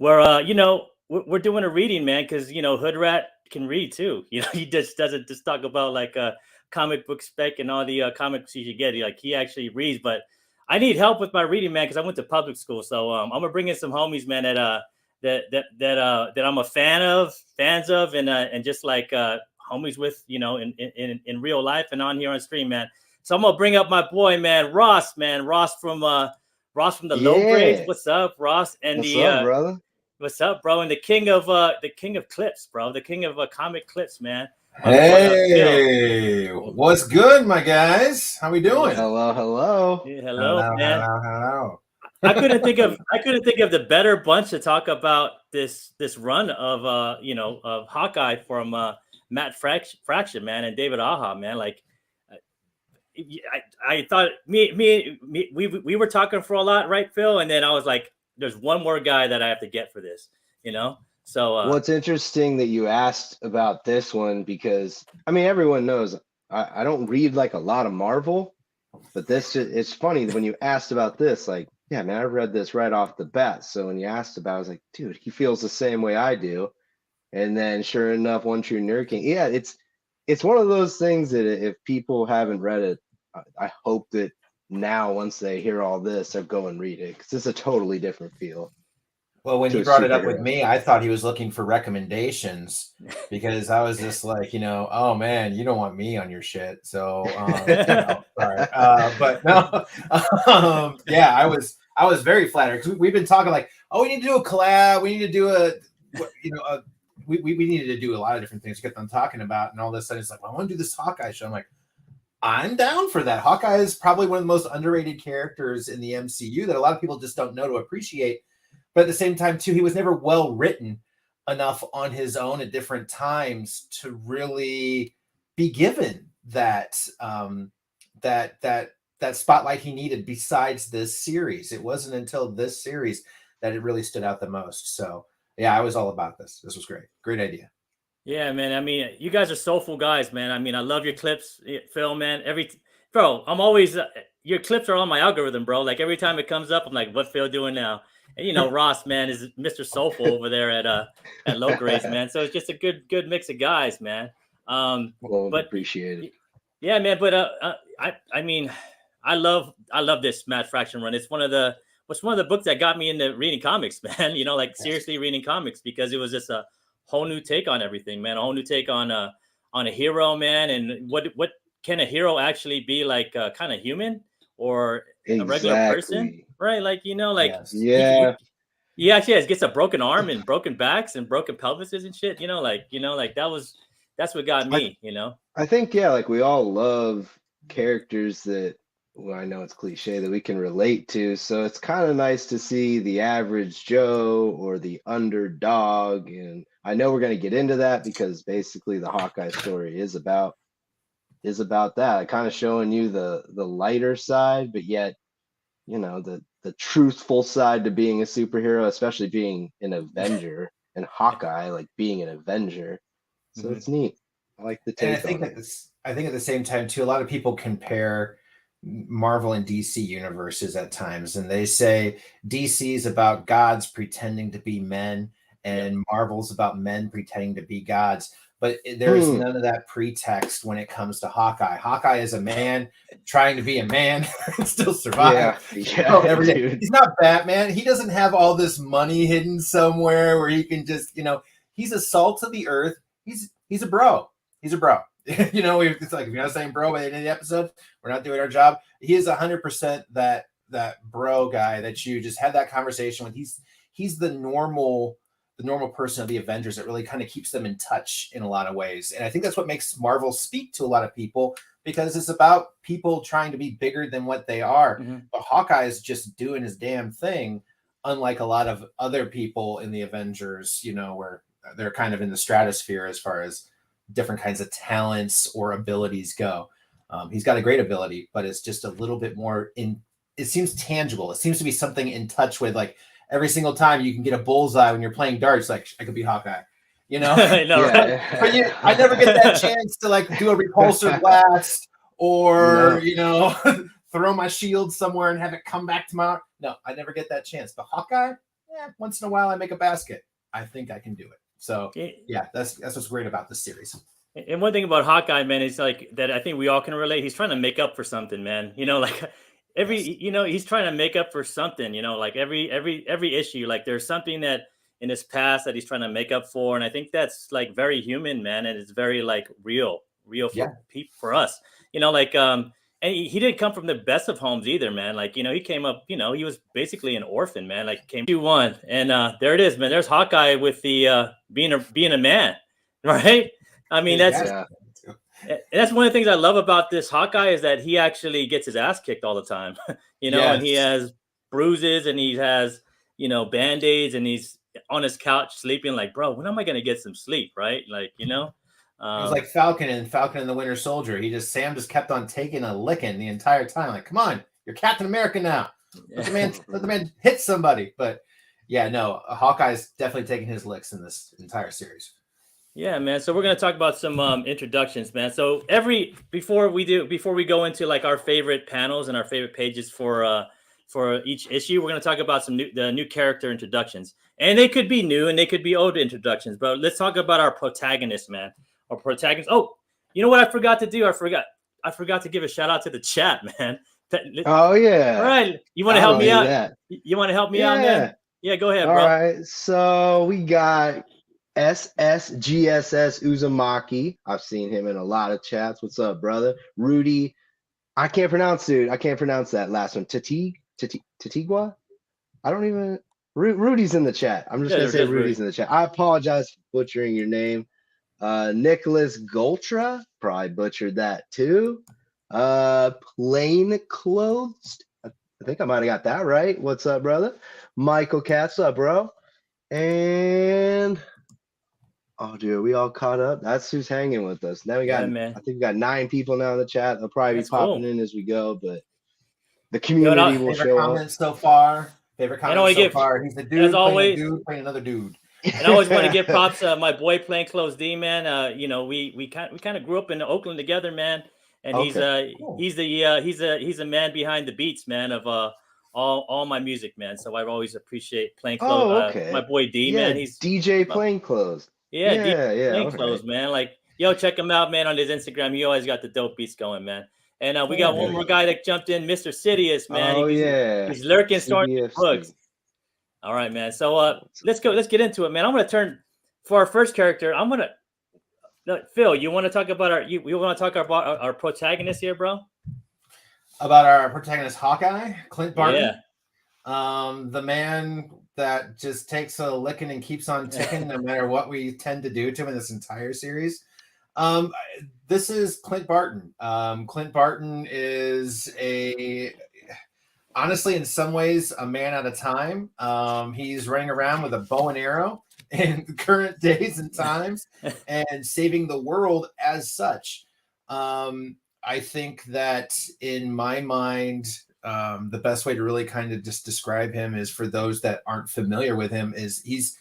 we're doing a reading, man, because Hoodrat can read too. He just doesn't just talk about like comic book spec and all the comics you should get. He actually reads, but I need help with my reading, man, because I went to public school. So I'm gonna bring in some homies, man, that I'm a fans of, and just like homies with, in real life and on here on stream, man. So I'm gonna bring up my boy, man, Ross from the low grades. What's up, Ross? And what's up, brother? What's up, bro? And the king of clips, bro. The king of comic clips, man. Hey, what's good, my guys? How we doing? Hello. Yeah, hello, man. Hello. I couldn't think of the better bunch to talk about this run of of Hawkeye from Matt Fraction, man, and David Aja, man. Like, I thought we were talking for a lot, right, Phil? And then I was like, there's one more guy that I have to get for this, So well, it's interesting that you asked about this one because everyone knows I don't read like a lot of Marvel, but it's funny when you asked about this, like, yeah, man, I read this right off the bat. So when you asked about it, I was like, dude, he feels the same way I do. And then sure enough, One True Nerd King. Yeah, it's one of those things that if people haven't read it, I hope that now once they hear all this, they'll go and read it because it's a totally different feel. Well, when he brought it up with me, I thought he was looking for recommendations because I was just like, oh man, you don't want me on your shit. So, sorry. But no, yeah, I was very flattered because we've been talking like, oh, we need to do a collab. We need to do we needed to do a lot of different things to get them talking about. And all of a sudden it's like, well, I want to do this Hawkeye show. I'm like, I'm down for that. Hawkeye is probably one of the most underrated characters in the MCU that a lot of people just don't know to appreciate. But at the same time, too, he was never well written enough on his own at different times to really be given that that spotlight he needed. Besides this series, it wasn't until this series that it really stood out the most. So yeah, I was all about this. This was great idea. Yeah, man. You guys are soulful guys, man. I love your clips, Phil, man. Bro, I'm always your clips are on my algorithm, bro. Like every time it comes up, I'm like, what Phil doing now? And Ross, man, is Mr. Soulful over there at low grades, man. So it's just a good mix of guys, man. But appreciate it. Yeah, man. But I love this Matt Fraction run. It's one of the books that got me into reading comics, man. Seriously reading comics because it was just a whole new take on everything, man. A whole new take on a hero, man. And what can a hero actually be like? Kind of human or a regular person, right? Yes. Yeah. He actually gets a broken arm and broken backs and broken pelvises and shit. That's what got me. I think like we all love characters that. Well, I know it's cliche that we can relate to, so it's kind of nice to see the average Joe or the underdog. And I know we're going to get into that because basically the Hawkeye story is about that, kind of showing you the lighter side, but yet, the truthful side to being a superhero, especially being an Avenger and Hawkeye, like being an Avenger. So It's neat. I like the take. And I think at the same time too, a lot of people compare Marvel and DC universes at times, and they say DC is about gods pretending to be men and Marvel's about men pretending to be gods, but there is none of that pretext when it comes to Hawkeye. Hawkeye is a man trying to be a man and still survive. He's not Batman. He doesn't have all this money hidden somewhere where he can just, he's a salt of the earth. He's a bro. It's like, if you're not saying bro by the end of the episode, we're not doing our job. He is 100% that bro guy that you just had that conversation with. He's the normal person of the Avengers that really kind of keeps them in touch in a lot of ways. And I think that's what makes Marvel speak to a lot of people, because it's about people trying to be bigger than what they are. Mm-hmm. But Hawkeye is just doing his damn thing, unlike a lot of other people in the Avengers, where they're kind of in the stratosphere as far as different kinds of talents or abilities go. He's got a great ability, but it's just a little bit more it seems tangible. It seems to be something in touch with, like, every single time you can get a bullseye when you're playing darts, like, I could be Hawkeye, I know, right? But I never get that chance to, like, do a repulsor blast or, throw my shield somewhere and have it come back to my... No, I never get that chance. But Hawkeye, once in a while I make a basket. I think I can do it. So Yeah. yeah, that's what's great about this series. And one thing about Hawkeye, man, is like that. I think we all can relate. He's trying to make up for something, man. Like he's trying to make up for something. Like every issue, like there's something that in his past that he's trying to make up for, and I think that's like very human, man, and it's very like real for people, for us. And he didn't come from the best of homes either, man. Like he came up, he was basically an orphan, man. Like came 2-1, and there it is, man. There's Hawkeye with the being a man, right? I mean, that's one of the things I love about this Hawkeye is that he actually gets his ass kicked all the time, and he has bruises and he has, Band-Aids and he's on his couch sleeping like, bro, when am I going to get some sleep? Right. Like, it was like Falcon and the Winter Soldier. Sam just kept on taking a licking the entire time. Like, come on, you're Captain America now. Let the man hit somebody. But yeah, no, Hawkeye's definitely taking his licks in this entire series. Yeah, man. So we're gonna talk about some introductions, man. So before we go into like our favorite panels and our favorite pages for each issue, we're gonna talk about the new character introductions, and they could be new and they could be old introductions. But let's talk about our protagonists, man. Our protagonists. Oh, you know what I forgot to do? I forgot to give a shout out to the chat, man. Oh yeah. All right. You want to help me out? You want to help me out, man? Yeah, go ahead, bro. All right. So we got SSGSS Uzumaki. I've seen him in a lot of chats. What's up, brother? Rudy. I can't pronounce that last one. Tatigua? I don't even. Rudy's in the chat. I'm just going to say Rudy's in the chat. I apologize for butchering your name. Nicholas Goltra. Probably butchered that too. Plain Clothes. I think I might have got that right. What's up, brother? Michael Katz, up, bro? And oh, dude, we all caught up. That's who's hanging with us. Now we got, I think we got 9 people now in the chat. They'll probably be popping in as we go, but the community will show up. Favorite comment so far. He's a dude as always, playing another dude. And I always want to give props my boy Plainclothes D, man. We kind of grew up in Oakland together, man. And he's a man behind the beats, man, of all my music, man. So I always appreciate Plainclothes. My boy D, man. He's DJ Plainclothes. Plainclothes, man. Like, yo, check him out, man, on his Instagram. He always got the dope beats going, man. And we got one more guy that jumped in, Mr. Sidious, man. He's lurking, starting books. All right, man. So let's go. Let's get into it, man. I'm gonna turn for our first character. Phil, you want to talk about our protagonist here, bro? About our protagonist, Hawkeye, Clint Barton. Yeah. The man that just takes a licking and keeps on ticking no matter what we tend to do to him in this entire series. This is Clint Barton. Clint Barton is honestly, in some ways, a man at a time. He's running around with a bow and arrow in the current days and times and saving the world as such. I think that in my mind, the best way to really kind of just describe him is, for those that aren't familiar with him, is he's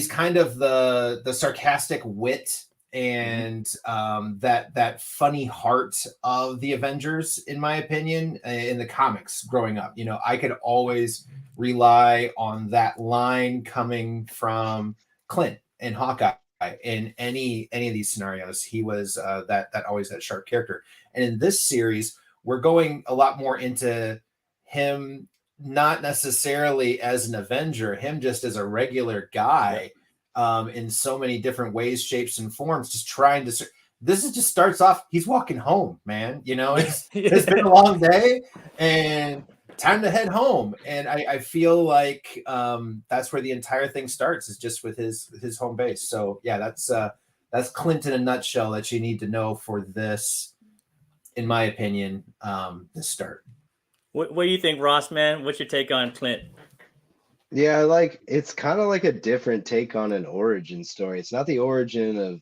kind of the sarcastic wit and that funny heart of the Avengers, in my opinion, in the comics growing up. I could always rely on that line coming from Clint and Hawkeye. In any of these scenarios, he was always that sharp character. And in this series, we're going a lot more into him, not necessarily as an Avenger, him just as a regular guy, in so many different ways, shapes, and forms, just trying to. This just starts off. He's walking home, man. It's been a long day and time to head home. And I feel like that's where the entire thing starts, is just with his home base. So yeah, that's Clint in a nutshell that you need to know for this, in my opinion, this start. What do you think, Ross, man? What's your take on Clint? Yeah, it's kind of like a different take on an origin story. It's not the origin of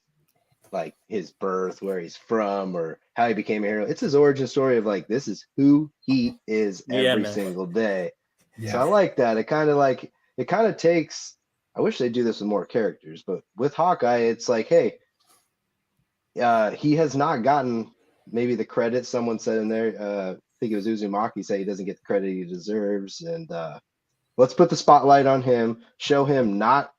like his birth, where he's from, or how he became a hero. It's his origin story of like, this is who he is every single day. Yeah. So I like that. It kind of takes, I wish they do this with more characters, but with Hawkeye, it's like, hey, he has not gotten maybe the credit someone said in there. think it was Uzumaki say he doesn't get the credit he deserves, and let's put the spotlight on him, show him not,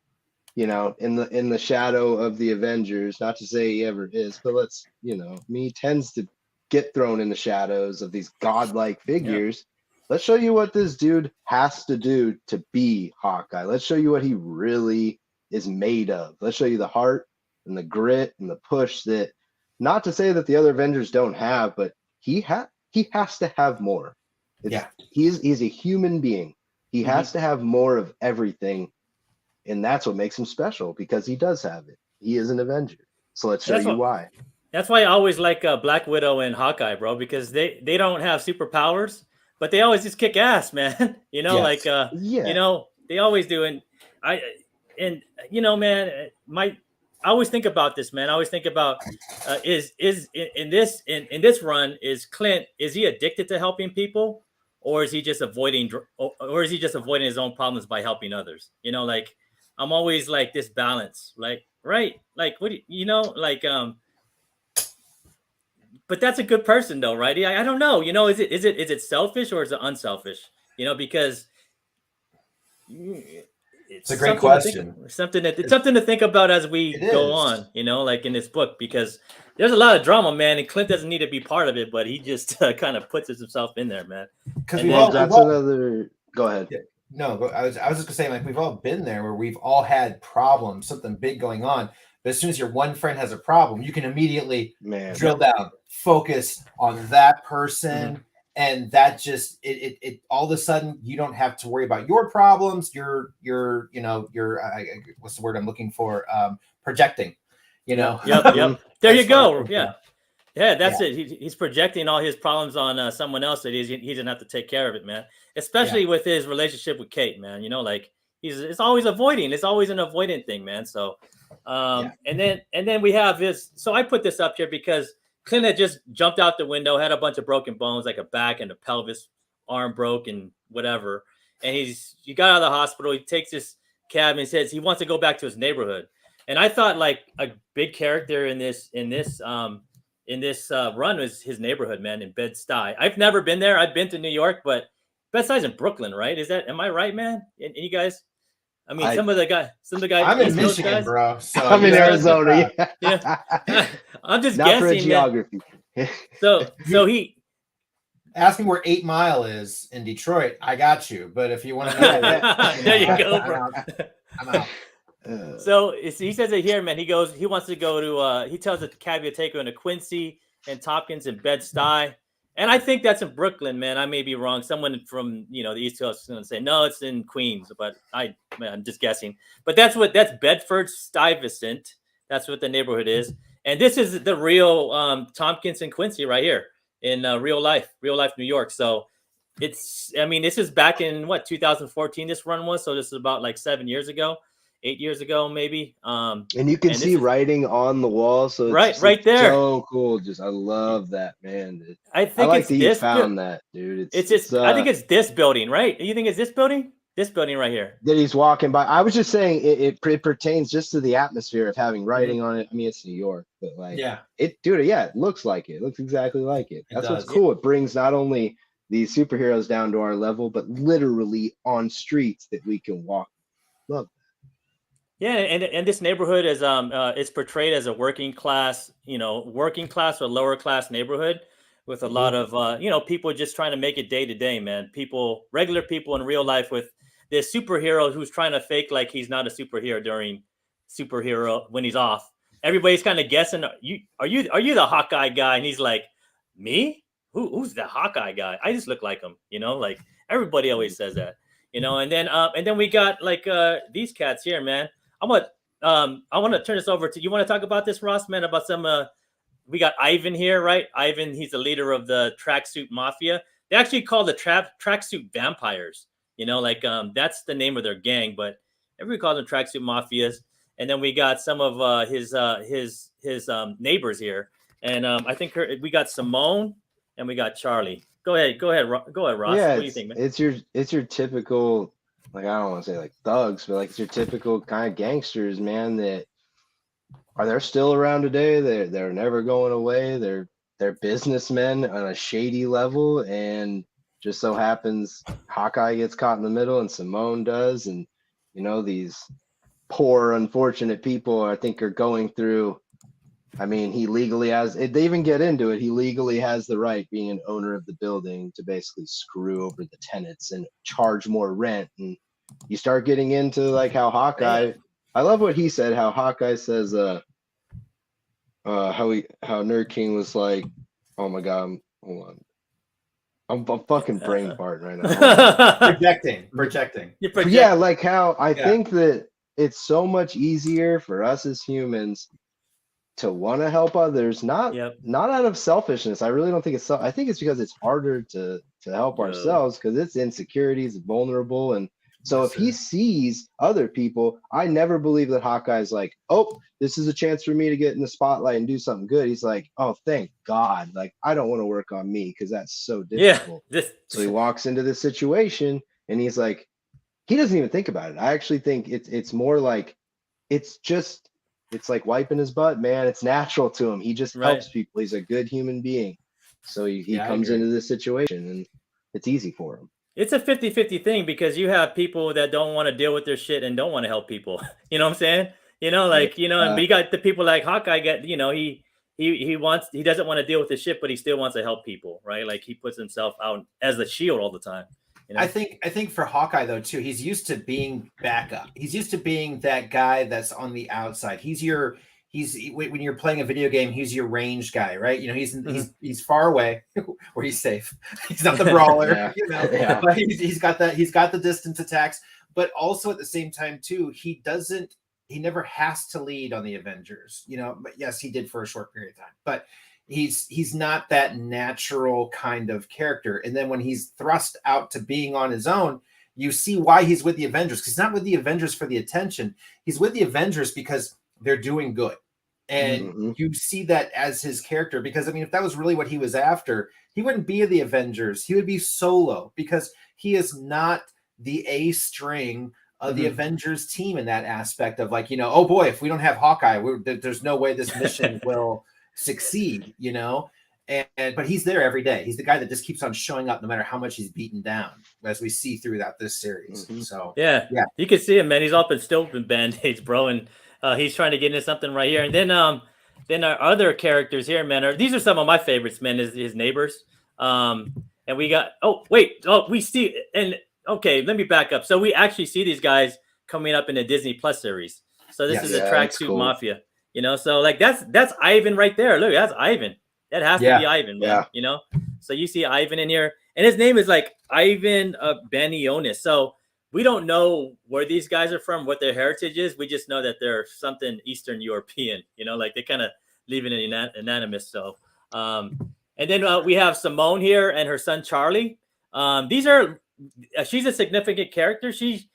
you know, in the shadow of the Avengers. Not to say he ever is, but let's, you know, he tends to get thrown in the shadows of these godlike figures. Let's show you what this dude has to do to be Hawkeye. Let's show you what he really is made of. Let's show you the heart and the grit and the push that, not to say that the other Avengers don't have, but he has to have more. He's a human being. He has to have more of everything. And that's what makes him special, because he does have it. He is an Avenger. So let's show you why. That's why I always like Black Widow and Hawkeye, bro, because they don't have superpowers, but they always just kick ass, man. You know, you know, they always do. And you know, man, I always think about this, man. I always think about is in this run, is Clint, is he addicted to helping people, or is he just avoiding his own problems by helping others? You know, like, I'm always like this balance, like, right? Like, what do you know, like, but that's a good person though, right? I don't know, you know, is it selfish or is it unselfish? You know, because it's a great question. It's something to think about as we go on, you know, like in this book, because there's a lot of drama, man, and Clint doesn't need to be part of it, but he just kind of puts himself in there, man. Because another. Go ahead. Yeah. No, I was just gonna say, like, we've all been there where we've all had problems, something big going on. But as soon as your one friend has a problem, you can immediately drill down, focus on that person, and that just it all of a sudden you don't have to worry about your problems. You're what's the word I'm looking for? Projecting, you know. Yep. There you go. Yeah, that's it. He's projecting all his problems on someone else that he doesn't have to take care of it, man. Especially with his relationship with Kate, man. You know, like it's always avoiding. It's always an avoidant thing, man. So, and then we have this. So I put this up here because Clint had just jumped out the window, had a bunch of broken bones, like a back and a pelvis, arm broke and whatever. And he got out of the hospital. He takes this cab and says he wants to go back to his neighborhood. And I thought like a big character in this run was his neighborhood, man, in Bed-Stuy. I've never been there. I've been to New York, but Bed-Stuy's in Brooklyn, right? Am I right, man? And you guys, I mean, some of the guys. I'm in Michigan, guys, bro. So I'm in Arizona. Yeah. I'm just not guessing, for geography. So he ask me where 8 Mile is in Detroit. I got you. But if you want to know, there you go, bro. I'm out. So he says it here, man. He wants to go to. He tells the caveat to take him to Quincy and Tompkins and Bed-Stuy, and I think that's in Brooklyn, man. I may be wrong. Someone from the East Coast is going to say no, it's in Queens, but I'm just guessing. But that's Bedford Stuyvesant. That's what the neighborhood is, and this is the real Tompkins and Quincy right here in real life New York. So this is back in 2014. This run was, so this is about like 7 years ago. 8 years ago, maybe. And you can see writing on the wall, so it's right there. So cool. I love that, man. I like that you found that, dude. I think it's this building, right? You think it's this building? This building right here. That he's walking by. I was just saying it pertains just to the atmosphere of having writing on it. I mean, it's New York, but like, it looks like it. It looks exactly like it. That's what's cool. It brings not only these superheroes down to our level, but literally on streets that we can walk. Love. Yeah, and this neighborhood is it's portrayed as a working class or lower class neighborhood with a lot of people just trying to make it day to day, man. Regular people in real life with this superhero who's trying to fake like he's not a superhero during superhero when he's off. Everybody's kind of guessing, are you the Hawkeye guy? And he's like, me? Who's the Hawkeye guy? I just look like him, like everybody always says that, and then we got like these cats here, man. I want to turn this over to you. Want to talk about this, Ross, man? About some we got Ivan here, right? Ivan, he's the leader of the Tracksuit Mafia. They actually call the Tracksuit Vampires. That's the name of their gang, but everybody calls them Tracksuit Mafias. And then we got some of his neighbors here, and I think we got Simone and we got Charlie. Go ahead, Ross. Yeah, what do you think, man? It's your typical. Like, I don't want to say like thugs, but like it's your typical kind of gangsters, man, that they're still around today. They're never going away. They're they're businessmen on a shady level, and just so happens Hawkeye gets caught in the middle and Simone does, and these poor unfortunate people I think are going through. I mean, he legally has, they even get into it, he legally has the right, being an owner of the building, to basically screw over the tenants and charge more rent. And you start getting into like how Hawkeye, I love what he said, how Hawkeye says how Nerd King was like, oh my god, hold on, I'm fucking brain farting right now. projecting. Yeah, like how I think that it's so much easier for us as humans to want to help others, not out of selfishness. I really don't think it's I think it's because it's harder to help ourselves, because it's insecurities, vulnerable. And so if he sees other people, I never believe that Hawkeye's like, oh, this is a chance for me to get in the spotlight and do something good. He's like, oh, thank God, like I don't want to work on me because that's so difficult. So he walks into this situation and he's like, he doesn't even think about it. I actually think it's more like it's like wiping his butt, man. It's natural to him. He just helps people. He's a good human being. So he comes into this situation and it's easy for him. It's a 50-50 thing, because you have people that don't want to deal with their shit and don't want to help people. You know what I'm saying? And we got the people like Hawkeye he doesn't want to deal with the shit, but he still wants to help people, right? Like he puts himself out as the shield all the time. I think for Hawkeye though too, he's used to being backup. He's used to being that guy that's on the outside. When you're playing a video game, he's your range guy, right? He's far away where he's safe. He's not the brawler, but he's got the distance attacks, but also at the same time too, he never has to lead on the Avengers, but yes, he did for a short period of time, but he's not that natural kind of character. And then when he's thrust out to being on his own, you see why he's with the Avengers, because he's not with the Avengers for the attention. He's with the Avengers because they're doing good. And you see that as his character, because I mean, if that was really what he was after, he wouldn't be in the Avengers. He would be solo, because he is not the A string of the Avengers team in that aspect of like, oh boy, if we don't have Hawkeye, there's no way this mission will succeed, but he's there every day. He's the guy that just keeps on showing up no matter how much he's beaten down, as we see throughout this series. So you can see him, man. He's all been still been band-aids, bro, and he's trying to get into something right here. And then our other characters here, man, these are some of my favorites, man, is his neighbors. And we got we see, and okay, let me back up. So we actually see these guys coming up in the Disney Plus series. So this is a Tracksuit Mafia, so like that's Ivan right there. Look, that's Ivan. That has to be Ivan, man. So you see Ivan in here, and his name is like Ivan Banionis. So we don't know where these guys are from, what their heritage is. We just know that they're something Eastern European, like they kind of leave it anonymous. So, and then we have Simone here and her son Charlie. She's a significant character. She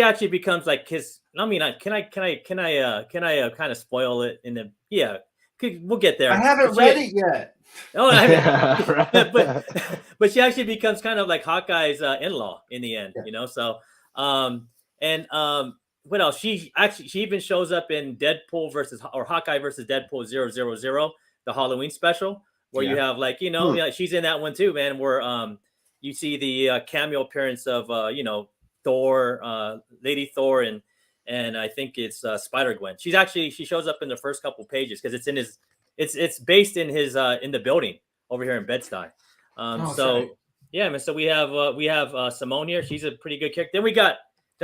actually becomes like his. I mean, can I kind of spoil it in the? Yeah, we'll get there. I haven't read it yet. Oh, I haven't. but she actually becomes kind of like Hawkeye's in-law in the end, So, what else? She even shows up in Deadpool or Hawkeye versus Deadpool 000, the Halloween special, where you have like she's in that one too, man. Where you see the cameo appearance of Thor, Lady Thor, and I think it's Spider-Gwen. She shows up in the first couple pages because it's in his. It's based in his in the building over here in Bed-Stuy. Yeah, man. So we have Simone here. She's a pretty good character. Then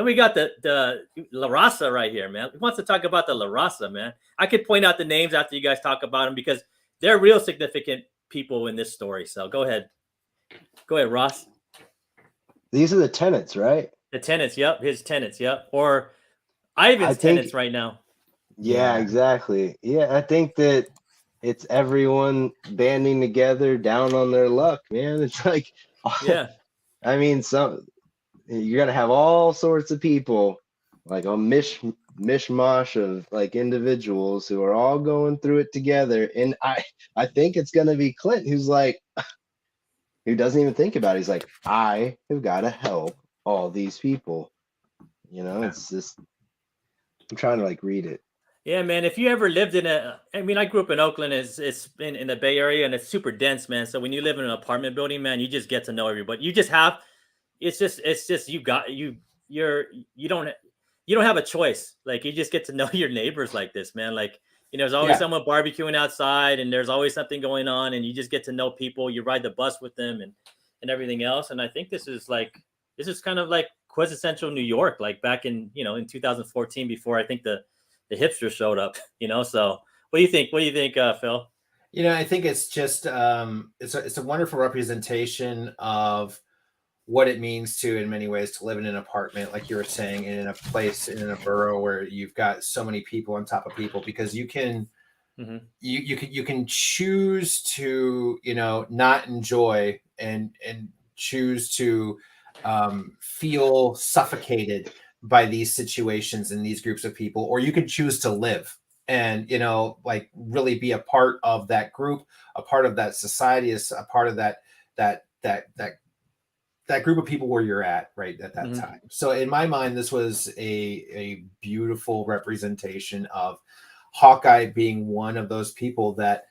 we got the La Raza right here, man. Who wants to talk about the La Raza, man? I could point out the names after you guys talk about them because they're real significant people in this story. So go ahead, Ross. These are the tenants, right? The tenants, yep. His tenants, yep. Or Ivan's tenants right now. Yeah, exactly. Yeah, I think that it's everyone banding together down on their luck, man. It's like, I mean, you're gonna have all sorts of people, like a mishmash of like individuals who are all going through it together. And I think it's gonna be Clint who's like, who doesn't even think about it. He's like, I have got to help all these people. It's just, I'm trying to like read it. Yeah, man. If you ever lived in I mean, I grew up in Oakland. It's been in the Bay Area, and it's super dense, man. So when you live in an apartment building, man, you just get to know everybody. You just have, it's just you got you're you don't you don't have a choice. Like you just get to know your neighbors like this, man. Like there's always Yeah. someone barbecuing outside, and there's always something going on, and you just get to know people. You ride the bus with them, and everything else. And I think this is kind of like quintessential New York, like back in in 2014, before I think the hipsters showed up. So what do you think? What do you think, Phil? I think it's just it's a wonderful representation of what it means to, in many ways, to live in an apartment, like you were saying, in a place in a borough where you've got so many people on top of people, because you can you can choose to not enjoy and choose to feel suffocated by these situations and these groups of people, or you can choose to live and like really be a part of that group, a part of that society, is a part of that group of people where you're at right at that time. So in my mind, this was a beautiful representation of Hawkeye being one of those people that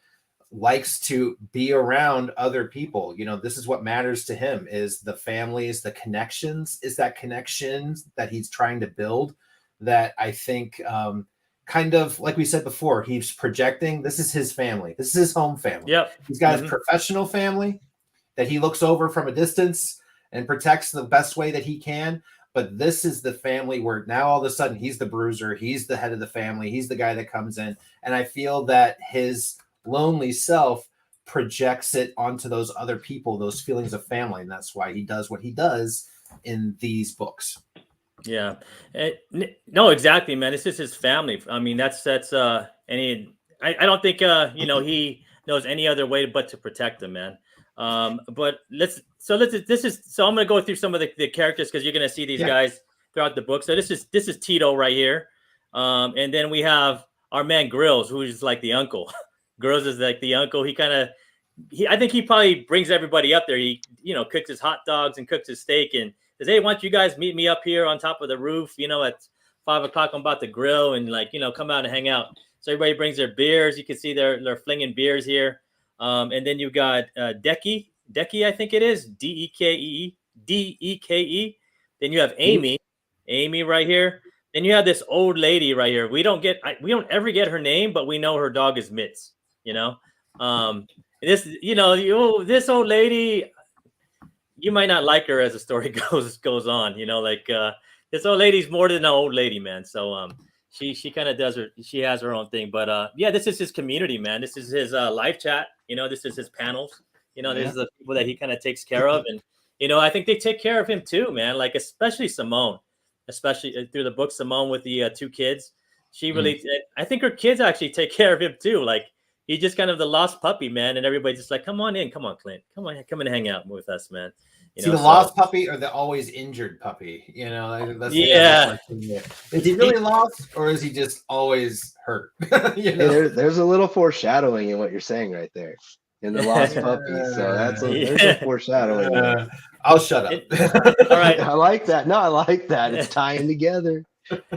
likes to be around other people. This is what matters to him, is the families, the connections, is that connections that he's trying to build, that I think kind of like we said before, he's projecting this is his family. This is his home family. Yep. He's got his professional family that he looks over from a distance and protects the best way that he can. But this is the family where now all of a sudden he's the bruiser. He's the head of the family. He's the guy that comes in. And I feel that his lonely self projects it onto those other people, those feelings of family. And that's why he does what he does in these books. Yeah. No, exactly, man. This is his family. I mean, that's any, I don't think, he knows any other way but to protect them, man. But so I'm going to go through some of the characters, because you're going to see these guys throughout the book. So this is Tito right here. And then we have our man Grills, who's like the uncle. Grills is like the uncle. I think he probably brings everybody up there. He, cooks his hot dogs and cooks his steak and says, "Hey, why don't you guys meet me up here on top of the roof? At 5 o'clock, I'm about to grill and come out and hang out." So everybody brings their beers. You can see they're flinging beers here. And then you got Deke, I think it is Deke. Then you have Amy right here. Then you have this old lady right here. We don't ever get her name, but we know her dog is Mitz. This old lady, you might not like her as the story goes on. This old lady's more than an old lady, man. So she kind of she has her own thing. But this is his community, man. This is his live chat. This is his panels. This is the people that he kind of takes care of. And, I think they take care of him too, man. Like, especially Simone, especially through the book, Simone with the 2 kids. She really, I think her kids actually take care of him too. Like, he's just kind of the lost puppy, man. And everybody's just like, come on in. Come on, Clint. Come and hang out with us, man. Lost puppy or the always injured puppy? That's is he really lost, or is he just always hurt? Hey, there's a little foreshadowing in what you're saying right there in the lost puppy. So there's a foreshadowing. I'll shut up. All right. I like that. No, I like that. It's tying together.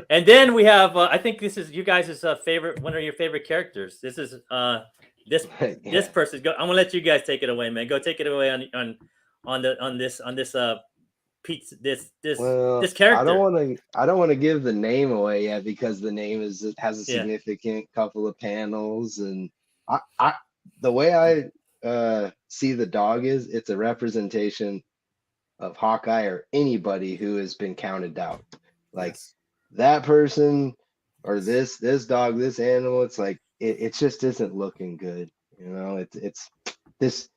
And then we have, I think this is you guys' favorite, one of your favorite characters. This is this person. I'm gonna let you guys take it away, man. Go take it away on this character. I don't want to give the name away yet, because the name has a significant couple of panels, and I the way I see the dog is it's a representation of Hawkeye or anybody who has been counted out. Like that person or this dog, this animal, it's like it just isn't looking good. It's this.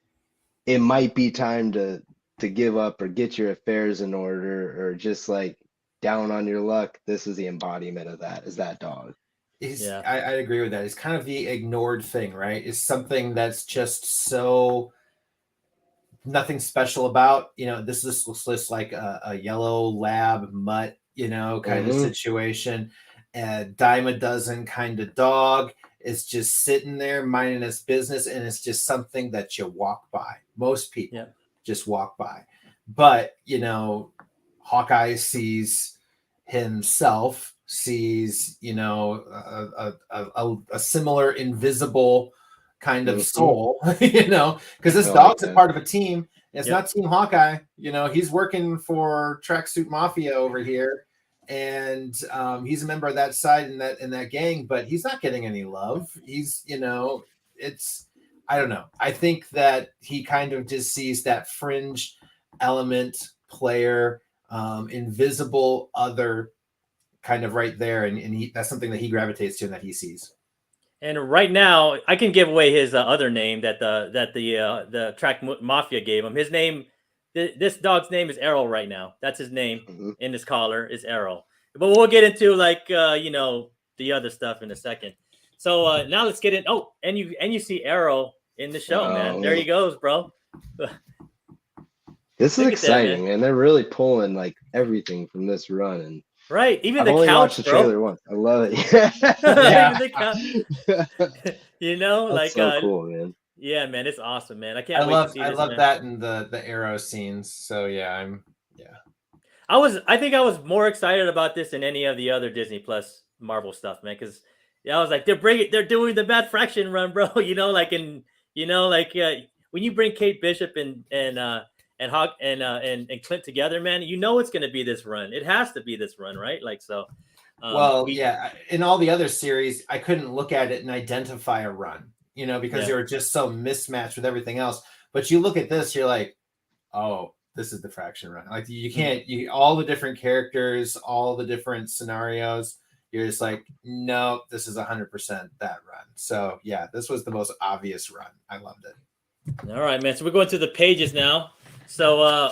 It might be time to give up or get your affairs in order, or just like down on your luck. This is the embodiment of that, is that dog. I agree with that. It's kind of the ignored thing, right? It's something that's just so nothing special about, this looks just like a yellow lab mutt, kind of situation. A dime a dozen kind of dog. It's just sitting there minding its business, and it's just something that you walk by. Most people just walk by. But, Hawkeye sees himself sees, you know, a similar invisible kind of soul, you know, because this dog's a part of a team. It's not Team Hawkeye, you know, he's working for Tracksuit Mafia over here, and he's a member of that side in that gang, but he's not getting any love. He's, you know, I don't know. I think that he kind of just sees that fringe element player, invisible other kind of right there, and that's something that he gravitates to and that he sees. And right now, I can give away his other name that the Track Mafia gave him. His name, this dog's name is Arrow right now. That's his name in his collar is Arrow. But we'll get into like you know, the other stuff in a second. So now let's get in. Oh, and you see Arrow in the show, man. There he goes, bro. This is exciting, man. They're really pulling like everything from this run, and right, even I've the only couch, watched the trailer bro. once. I love it. Even the couch. You know, that's like so cool, man. Yeah, man, it's awesome, man. I can't wait to see this. I love that in the Arrow scenes. So yeah, I think I was more excited about this than any of the other Disney Plus Marvel stuff, man. Because I was like, they're doing the Matt Fraction run, bro. You know, like when you bring Kate Bishop and Clint together, man, you know it's going to be this run. It has to be this run, right? Like so. In all the other series, I couldn't look at it and identify a run, you know, because they were just so mismatched with everything else. But you look at this, you're like, oh, this is the Fraction run. Like you can't, all the different characters, all the different scenarios. You're just like, no, this is 100% that run. So yeah, this was the most obvious run. I loved it. All right, man. So we're going to the pages now. So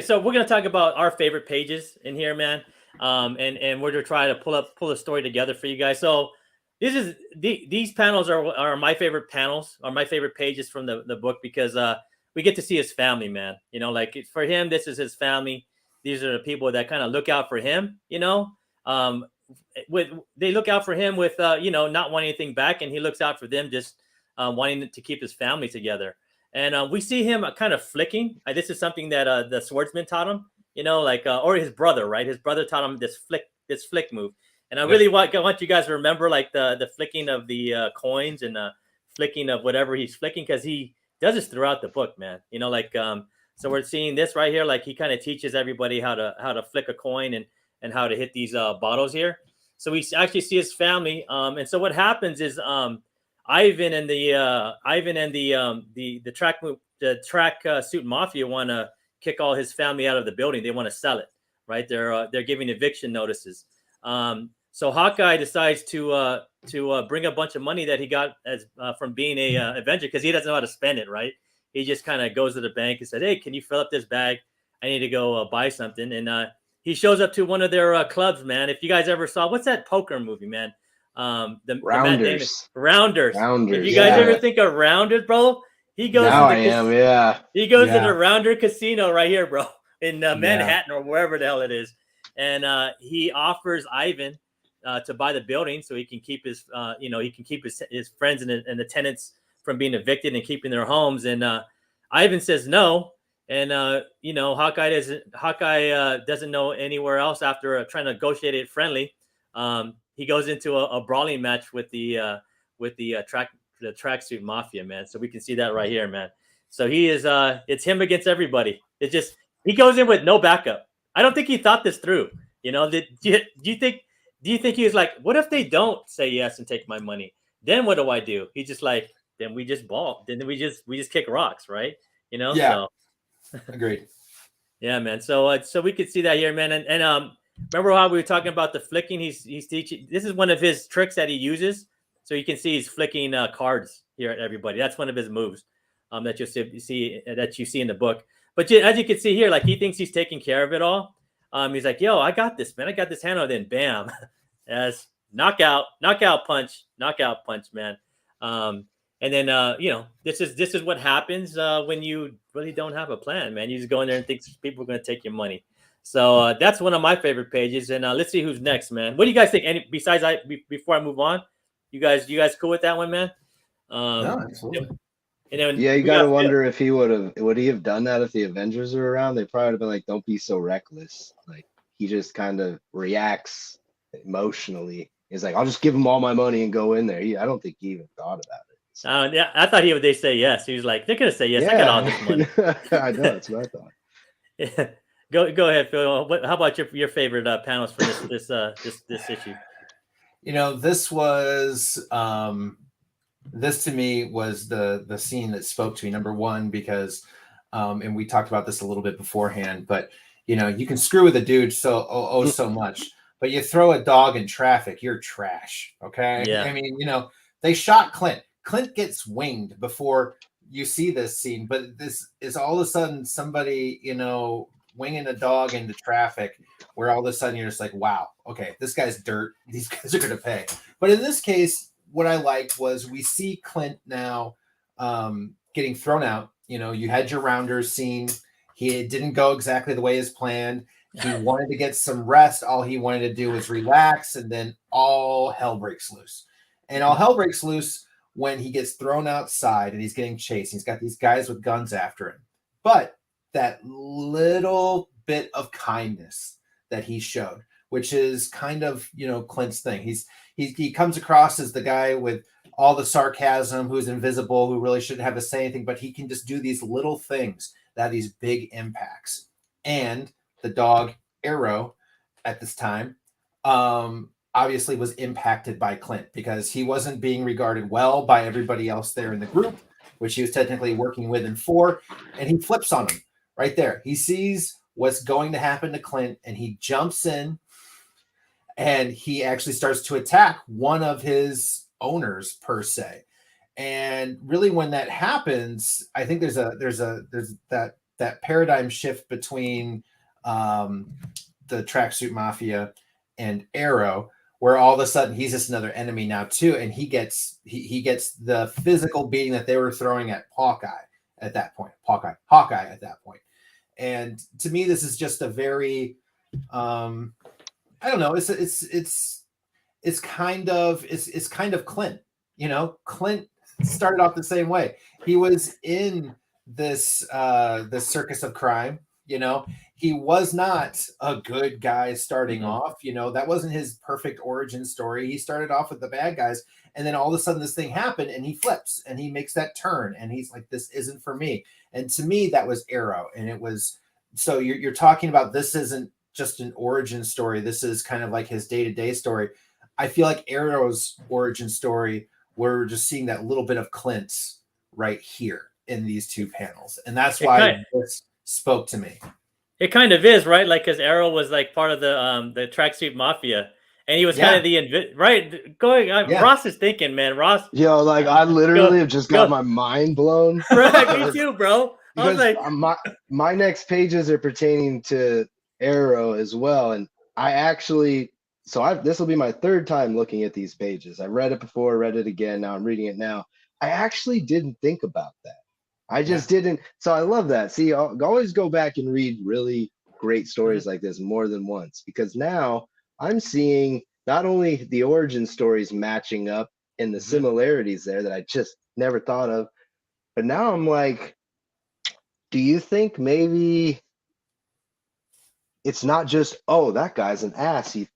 so we're gonna talk about our favorite pages in here, man. And we're gonna try to pull a story together for you guys. So these panels are my favorite panels, are my favorite pages from the book, because we get to see his family, man. You know, like for him, this is his family. These are the people that kind of look out for him, you know. They look out for him with you know, not wanting anything back, and he looks out for them just wanting to keep his family together. And we see him kind of flicking. This is something that the swordsman taught him, you know, like or his brother, right? His brother taught him this flick move. And I really want you guys to remember like the flicking of the coins and flicking of whatever he's flicking, because he does this throughout the book, man. You know, like so we're seeing this right here, like he kind of teaches everybody how to flick a coin and how to hit these bottles here. So we actually see his family. And so what happens is Ivan and the track suit mafia want to kick all his family out of the building. They want to sell it, right? They're giving eviction notices. So Hawkeye decides to bring a bunch of money that he got from being a Avenger, because he doesn't know how to spend it, right? He just kind of goes to the bank and said, "Hey, can you fill up this bag? I need to go buy something." And he shows up to one of their clubs, man. If you guys ever saw, what's that poker movie, man? Rounders. Rounders. If you guys ever think of Rounders, bro, he goes. He goes to the Rounder Casino right here, bro, in Manhattan or wherever the hell it is, and he offers Ivan to buy the building so he can keep his, his friends and the tenants from being evicted and keeping their homes. And Ivan says no, and Hawkeye doesn't know anywhere else after trying to negotiate it friendly. He goes into a brawling match with the tracksuit mafia, man. So we can see that right here, man. So he is it's him against everybody. It's just he goes in with no backup. I don't think he thought this through. You know, do you think he was like, what if they don't say yes and take my money? Then what do I do? He's just like, then we just ball. Then we just kick rocks, right? You know? Yeah. So. Agreed. Yeah, man. So we could see that here, man. And remember how we were talking about the flicking? He's teaching. This is one of his tricks that he uses. So you can see he's flicking cards here at everybody. That's one of his moves that you see in the book. But as you can see here, like he thinks he's taking care of it all. He's like, "Yo, I got this, man. I got this handle." Then, bam, as knockout punch, man. And then this is what happens when you really don't have a plan, man. You just go in there and think people are going to take your money. So that's one of my favorite pages. And let's see who's next, man. What do you guys think? Before I move on, you guys cool with that one, man? No, absolutely. And then you got to wonder if would he have done that if the Avengers were around? They probably would have been like, "Don't be so reckless." Like he just kind of reacts emotionally. He's like, I'll just give him all my money and go in there. I don't think he even thought about it. So, Yeah, I thought they say yes. He was like, they're gonna say yes. I got all this money. I know, that's what I thought. Yeah. Go ahead, Phil. How about your favorite panels for this issue? This was this to me was the scene that spoke to me. Number one, because and we talked about this a little bit beforehand, but you can screw with a dude so much, but you throw a dog in traffic, you're trash. Okay. Yeah. I mean, they shot Clint. Clint gets winged before you see this scene, but this is all of a sudden somebody, winging a dog into traffic, where all of a sudden you're just like, wow, okay, this guy's dirt. These guys are going to pay. But in this case, what I liked was we see Clint now getting thrown out. You had your rounders scene. He didn't go exactly the way as planned. He wanted to get some rest. All he wanted to do was relax, and then all hell breaks loose. And all hell breaks loose when he gets thrown outside and he's getting chased. He's got these guys with guns after him. But that little bit of kindness that he showed, which is kind of, Clint's thing. He comes across as the guy with all the sarcasm, who's invisible, who really shouldn't have to say anything, but he can just do these little things that have these big impacts. And the dog Arrow at this time obviously was impacted by Clint, because he wasn't being regarded well by everybody else there in the group, which he was technically working with and for, and he flips on him right there. He sees what's going to happen to Clint, and he jumps in, and he actually starts to attack one of his owners per se. And really, when that happens, I think there's that paradigm shift between the Tracksuit Mafia and Arrow, where all of a sudden he's just another enemy now too, and he gets the physical beating that they were throwing at Hawkeye at that point. Hawkeye at that point. And to me, this is just a very I don't know. It's kind of Clint. Clint started off the same way. He was in this circus of crime. He was not a good guy starting off. That wasn't his perfect origin story. He started off with the bad guys, and then all of a sudden this thing happened, and he flips and he makes that turn, and he's like, this isn't for me. And to me, that was Arrow. And it was, so you're talking about, this isn't just an origin story. This is kind of like his day-to-day story. I feel like Arrow's origin story, we're just seeing that little bit of Clint's right here in these two panels. And that's why this spoke to me. It kind of is, right? Like, because Arrow was like part of the Tracksuit Mafia, and he was kind of the right going. Ross is thinking, man. Ross, like, I literally have just got my mind blown. Right, me too, bro. I was like, my next pages are pertaining to Arrow as well, and I actually, this will be my third time looking at these pages. I read it before, read it again. Now I'm reading it now. I actually didn't think about that. I just didn't. So I love that. See, I'll always go back and read really great stories like this more than once, because now I'm seeing not only the origin stories matching up and the similarities there that I just never thought of, but now I'm like, do you think maybe it's not just, oh, that guy's an ass, he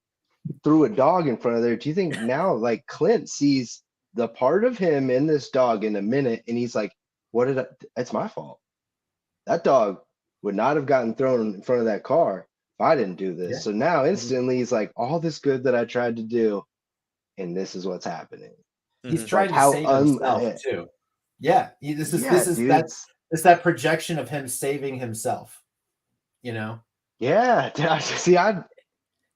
threw a dog in front of there? Do you think now, like, Clint sees the part of him in this dog in a minute, and he's like, it's my fault. That dog would not have gotten thrown in front of that car if I didn't do this. So now instantly he's like, all this good that I tried to do, and this is what's happening. He's trying to save himself too. Yeah. This is that projection of him saving himself, Yeah. See, I'm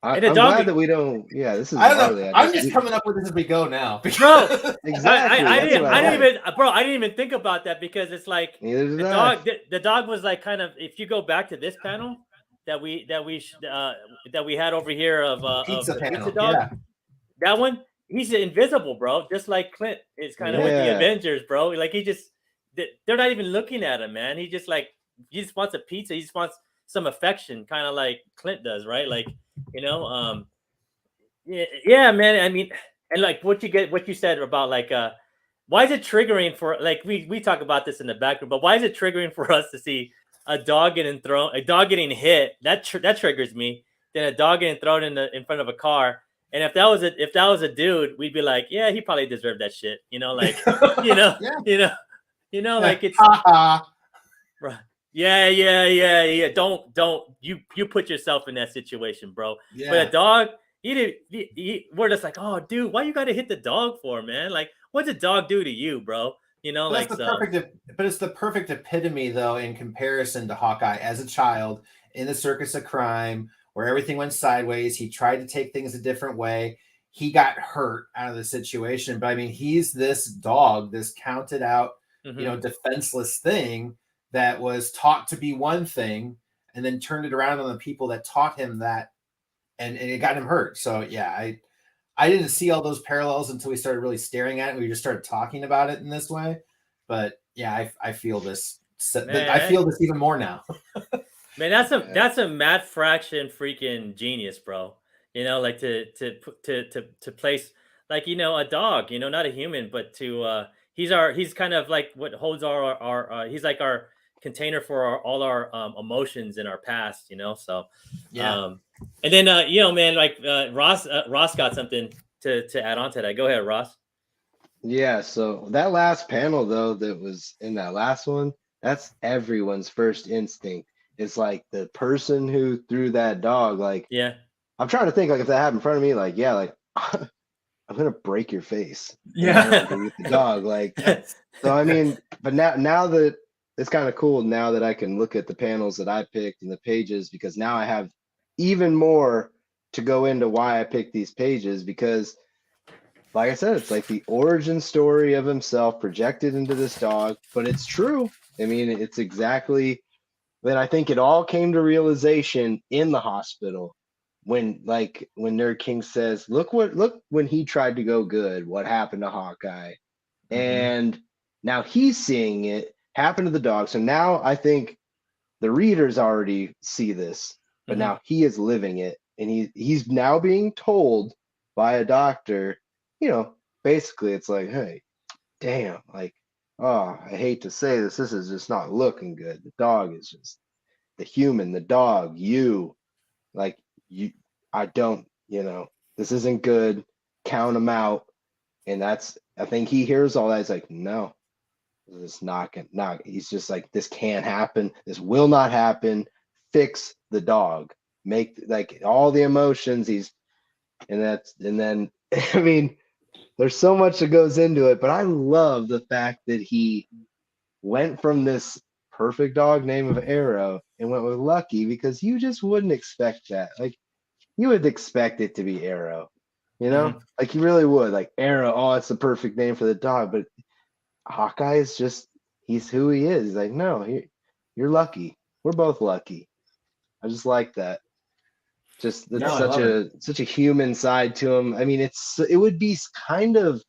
glad that we don't. Yeah, this is. I don't know. I'm just coming up with this as we go now, bro. Exactly. I didn't even think about that, because it's like the dog was like, kind of, if you go back to this panel that we had over here of pizza Pizza Dog, that one, he's invisible, bro. Just like Clint is kind of with the Avengers, bro. Like, they're not even looking at him, man. He just wants a pizza. He just wants some affection, kind of like Clint does, right? Like, yeah, man. I mean, and like what you said about, like, why is it triggering for, like, we talk about this in the background, but why is it triggering for us to see a dog getting hit? That triggers me. Then a dog getting thrown in front of a car, And if that was a dude, we'd be like, yeah, he probably deserved that shit. Like, Yeah. like it's right. Yeah. Don't you put yourself in that situation, bro. Yeah. But a dog, we're just like, oh, dude, why you got to hit the dog for, man? Like, what's a dog do to you, bro? But it's the perfect epitome, though, in comparison to Hawkeye as a child in the circus of crime, where everything went sideways. He tried to take things a different way. He got hurt out of the situation. But I mean, he's this dog, this counted out, defenseless thing that was taught to be one thing and then turned it around on the people that taught him that, and it got him hurt. So yeah, I didn't see all those parallels until we started really staring at it. We just started talking about it in this way. But yeah, I feel this. Man, I feel this even more now. Man, that's a Matt Fraction freaking genius, bro. Like to place like a dog, not a human, but to he's kind of like what holds our he's like our container for all our emotions in our past, So yeah. And then man, like Ross got something to add on to that. Go ahead, Ross. Yeah, so that last panel though that was in that last one, that's everyone's first instinct. It's like the person who threw that dog, like, yeah. I'm trying to think, like, if that happened in front of me, like, yeah, like I'm gonna break your face. Yeah. With the dog, like. So I mean, but now that it's kind of cool now that I can look at the panels that I picked and the pages, because now I have even more to go into why I picked these pages, because like I said, it's like the origin story of himself projected into this dog, but it's true. I mean, it's exactly that. I think it all came to realization in the hospital when Nerd King says, look when he tried to go good, what happened to Hawkeye. Mm-hmm. And now he's seeing it happen to the dog. So now I think the readers already see this, but now he is living it. And he's now being told by a doctor, basically it's like, hey, damn, like, oh, I hate to say this is just not looking good. The dog is just the human, the dog, I don't, this isn't good. Count him out. And I think he hears all that. He's like, no, this is not. He's just like, this can't happen. This will not happen. Fix the dog. Make like all the emotions. And then, I mean, there's so much that goes into it, but I love the fact that he went from this perfect dog name of Arrow and went with Lucky, because you just wouldn't expect that. Like, you would expect it to be Arrow, like you really would. Like Arrow, oh, it's the perfect name for the dog, but Hawkeye is just, he's who he is. He's like, no, you're Lucky. We're both lucky. I just like that. Just that's such a human side to him. I mean, it would be kind of,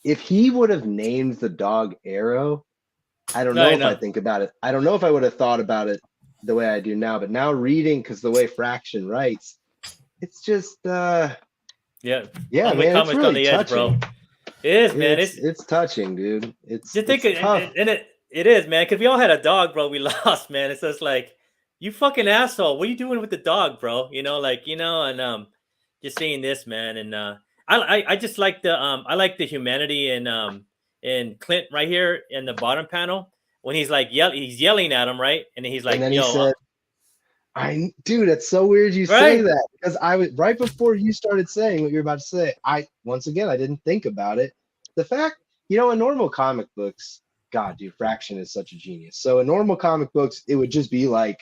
if he would have named the dog Arrow, I don't know if I think about it. I don't know if I would have thought about it the way I do now, but now reading, because the way Fraction writes, it's just yeah, man, it's really on the edge, bro. It is, man. It's touching, dude. It's just think it is, man, because we all had a dog, bro. We lost, man. It's just like, you fucking asshole. What are you doing with the dog, bro? And just seeing this, man. And I just like I like the humanity in Clint right here in the bottom panel when he's like he's yelling at him, right? And he's like, and then he said, dude, it's so weird you say that, because I was right before you started saying what you're about to say. I didn't think about it. The fact, in normal comic books, God, dude, Fraction is such a genius. So in normal comic books, it would just be like,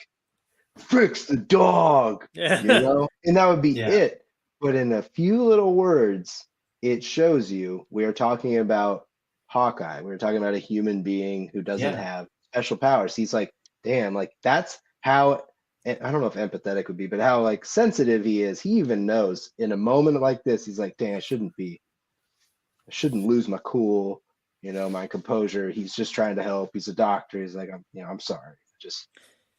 fix the dog, and that would be it. But in a few little words, it shows you we are talking about Hawkeye. We're talking about a human being who doesn't have special powers. He's like, damn, like that's how. And I don't know if empathetic would be, but how like sensitive he is. He even knows in a moment like this, he's like, dang, I shouldn't lose my cool, my composure. He's just trying to help. He's a doctor. He's like, I'm sorry. Just,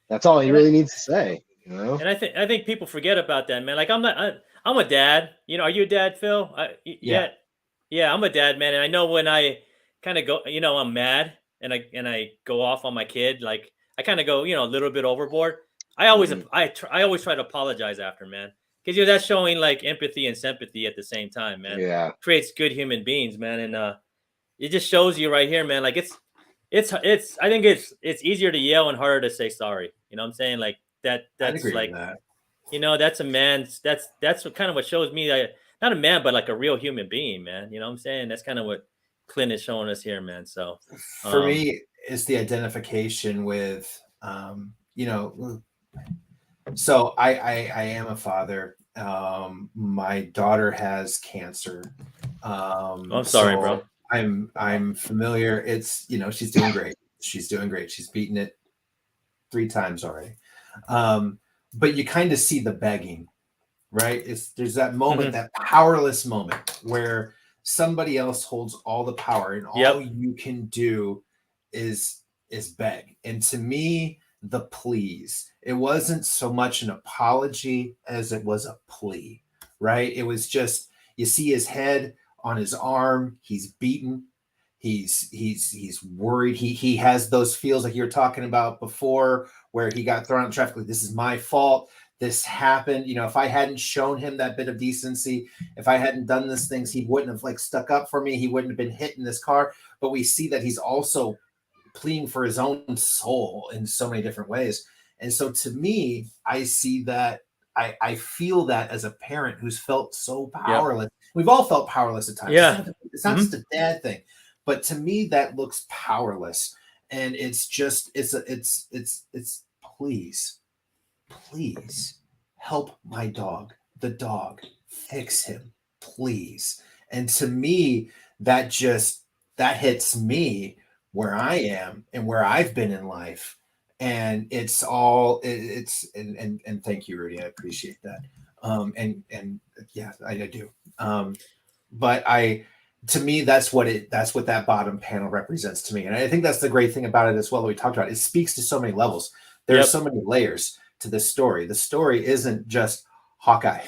that's all he really needs to say, And I think people forget about that, man. Like I'm a dad, are you a dad, Phil? Yeah, I'm a dad, man. And I know when I kind of go, I'm mad and I go off on my kid, like I kind of go, a little bit overboard. I always try to apologize after, man. because that's showing like empathy and sympathy at the same time, man. Yeah. Creates good human beings, man, and it just shows you right here, man. Like it's I think it's easier to yell and harder to say sorry. You know what I'm saying? Like I'd that's agree like with that. that's a man's that's what kind of what shows me that not a man but like a real human being, man. You know what I'm saying? That's kind of what Clint is showing us here, man. So For me, it's the identification with so I am a father. My daughter has cancer. I'm sorry, so bro. I'm familiar. It's she's doing great. She's doing great. She's beaten it 3 times already. But you kind of see the begging, right? There's that moment, that powerless moment where somebody else holds all the power and all you can do is beg. And to me, the pleas, it wasn't so much an apology as it was a plea, right? It was just, you see his head on his arm, he's beaten, he's worried, he has those feels like you were talking about before, where he got thrown out in traffic, like, this is my fault, this happened, if I hadn't shown him that bit of decency, if I hadn't done these things, he wouldn't have like stuck up for me, he wouldn't have been hit in this car. But we see that he's also pleading for his own soul in so many different ways. And so to me, I see that, I feel that as a parent who's felt so powerless. We've all felt powerless at times. Yeah. It's not just a dad thing, but to me that looks powerless. And it's just, it's please help my dog, the dog, fix him, please. And to me, that hits me where I am and where I've been in life. And it's thank you, Rudy. I appreciate that. And yeah, I do. But to me, that's what that bottom panel represents to me. And I think that's the great thing about it as well that we talked about. It speaks to so many levels. There are so many layers to this story. The story isn't just Hawkeye.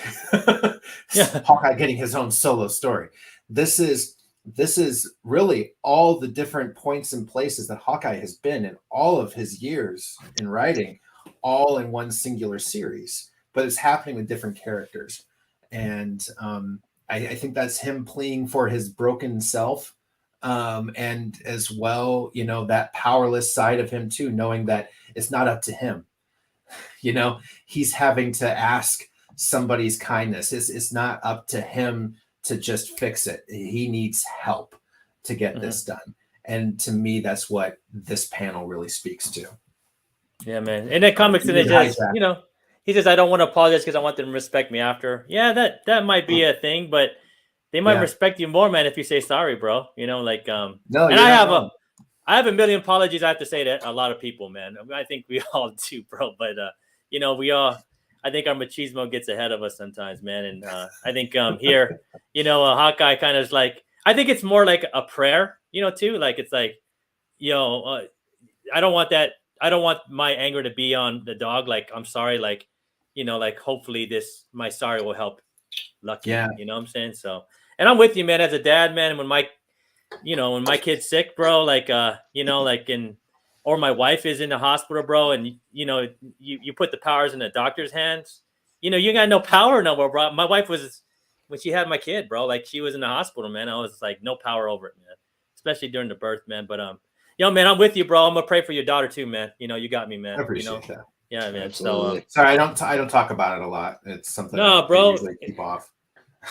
Hawkeye getting his own solo story. This is really all the different points and places that Hawkeye has been in all of his years in writing, all in one singular series, but it's happening with different characters. And I think that's him pleading for his broken self. And as well, that powerless side of him too, knowing that it's not up to him. He's having to ask somebody's kindness. It's not up to him to just fix it. He needs help to get this done. And to me, that's what this panel really speaks to. Yeah, man. In that comics, and it just, he says, I don't want to apologize because I want them to respect me after. Yeah, that might be a thing, but they might respect you more, man, if you say sorry, bro. No, and I have a million apologies I have to say to a lot of people, man. I think we all do, bro. But I think our machismo gets ahead of us sometimes, man. And I think here, Hawkeye kind of is like, I think it's more like a prayer, too. Like, it's like, I don't want that. I don't want my anger to be on the dog. Like, I'm sorry. Like, hopefully my sorry will help Lucky. Yeah. You know what I'm saying? So, and I'm with you, man, as a dad, man. When my kid's sick, bro, or my wife is in the hospital, bro, and you put the powers in the doctor's hands, you got no power no more, bro. My wife was, when she had my kid, bro, like, she was in the hospital, man. I was like, no power over it, man, especially during the birth, man. But man, I'm with you, bro. I'm gonna pray for your daughter too, man. You got me, man. I appreciate that. Yeah, man. Absolutely. So sorry, I don't talk about it a lot. It's something bro, I usually keep off.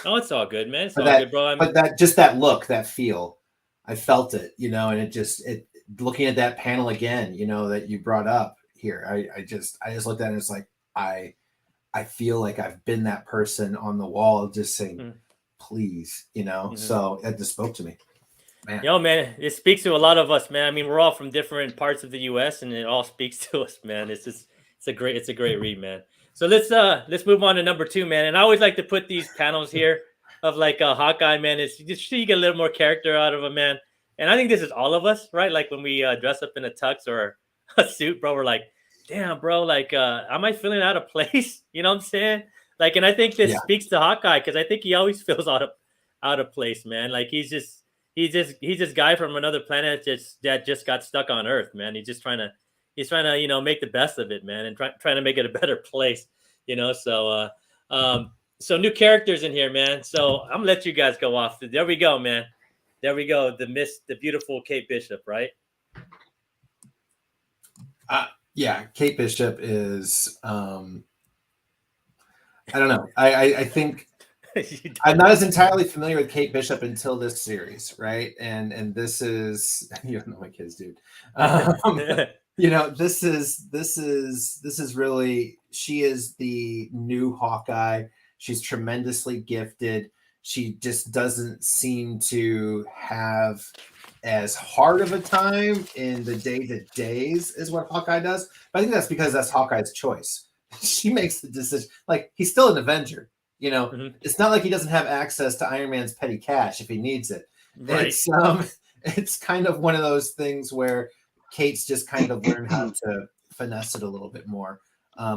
Oh, it's all good, man. It's all good, bro. But that look, that feel, I felt it, and it looking at that panel again, that you brought up here, I just looked at it and it's like, I feel like I've been that person on the wall just saying, please, so it just spoke to me. Man. Man, it speaks to a lot of us, man. I mean, we're all from different parts of the US and it all speaks to us, man. It's a great read, man. So let's move on to number 2, man. And I always like to put these panels here of like Hawkeye, man. It's just so you get a little more character out of him, man. And I think this is all of us, right? Like when we dress up in a tux or a suit, bro, we're like, damn, bro, like, am I feeling out of place? You know what I'm saying? Like, and I think this speaks to Hawkeye because I think he always feels out of place, man. Like he's this guy from another planet that just got stuck on Earth, man. He's trying to make the best of it, man, and trying to make it a better place, So So new characters in here, man. So I'm gonna let you guys go off. There we go, man. There we go. The beautiful Kate Bishop, right? Yeah, Kate Bishop is. I don't know. I think I'm not as entirely familiar with Kate Bishop until this series, right? And this is you don't know my kids, dude. This is really, she is the new Hawkeye. She's tremendously gifted. She just doesn't seem to have as hard of a time in the day-to-days as what Hawkeye does. But I think that's because that's Hawkeye's choice. She makes the decision. Like, he's still an Avenger. It's not like he doesn't have access to Iron Man's petty cash if he needs it. Right. It's kind of one of those things where Kate's just kind of learned how to finesse it a little bit more,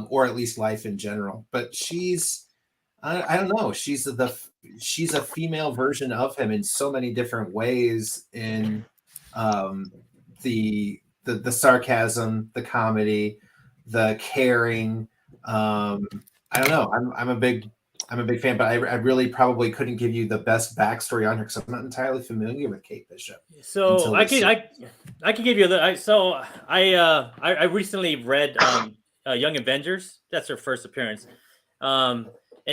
or at least life in general. But she's, I don't know, she's a female version of him in so many different ways. In the sarcasm, the comedy, the caring. I don't know. I'm a big fan, but I really probably couldn't give you the best backstory on her because I'm not entirely familiar with Kate Bishop. So I can give you I recently read Young Avengers. That's her first appearance, and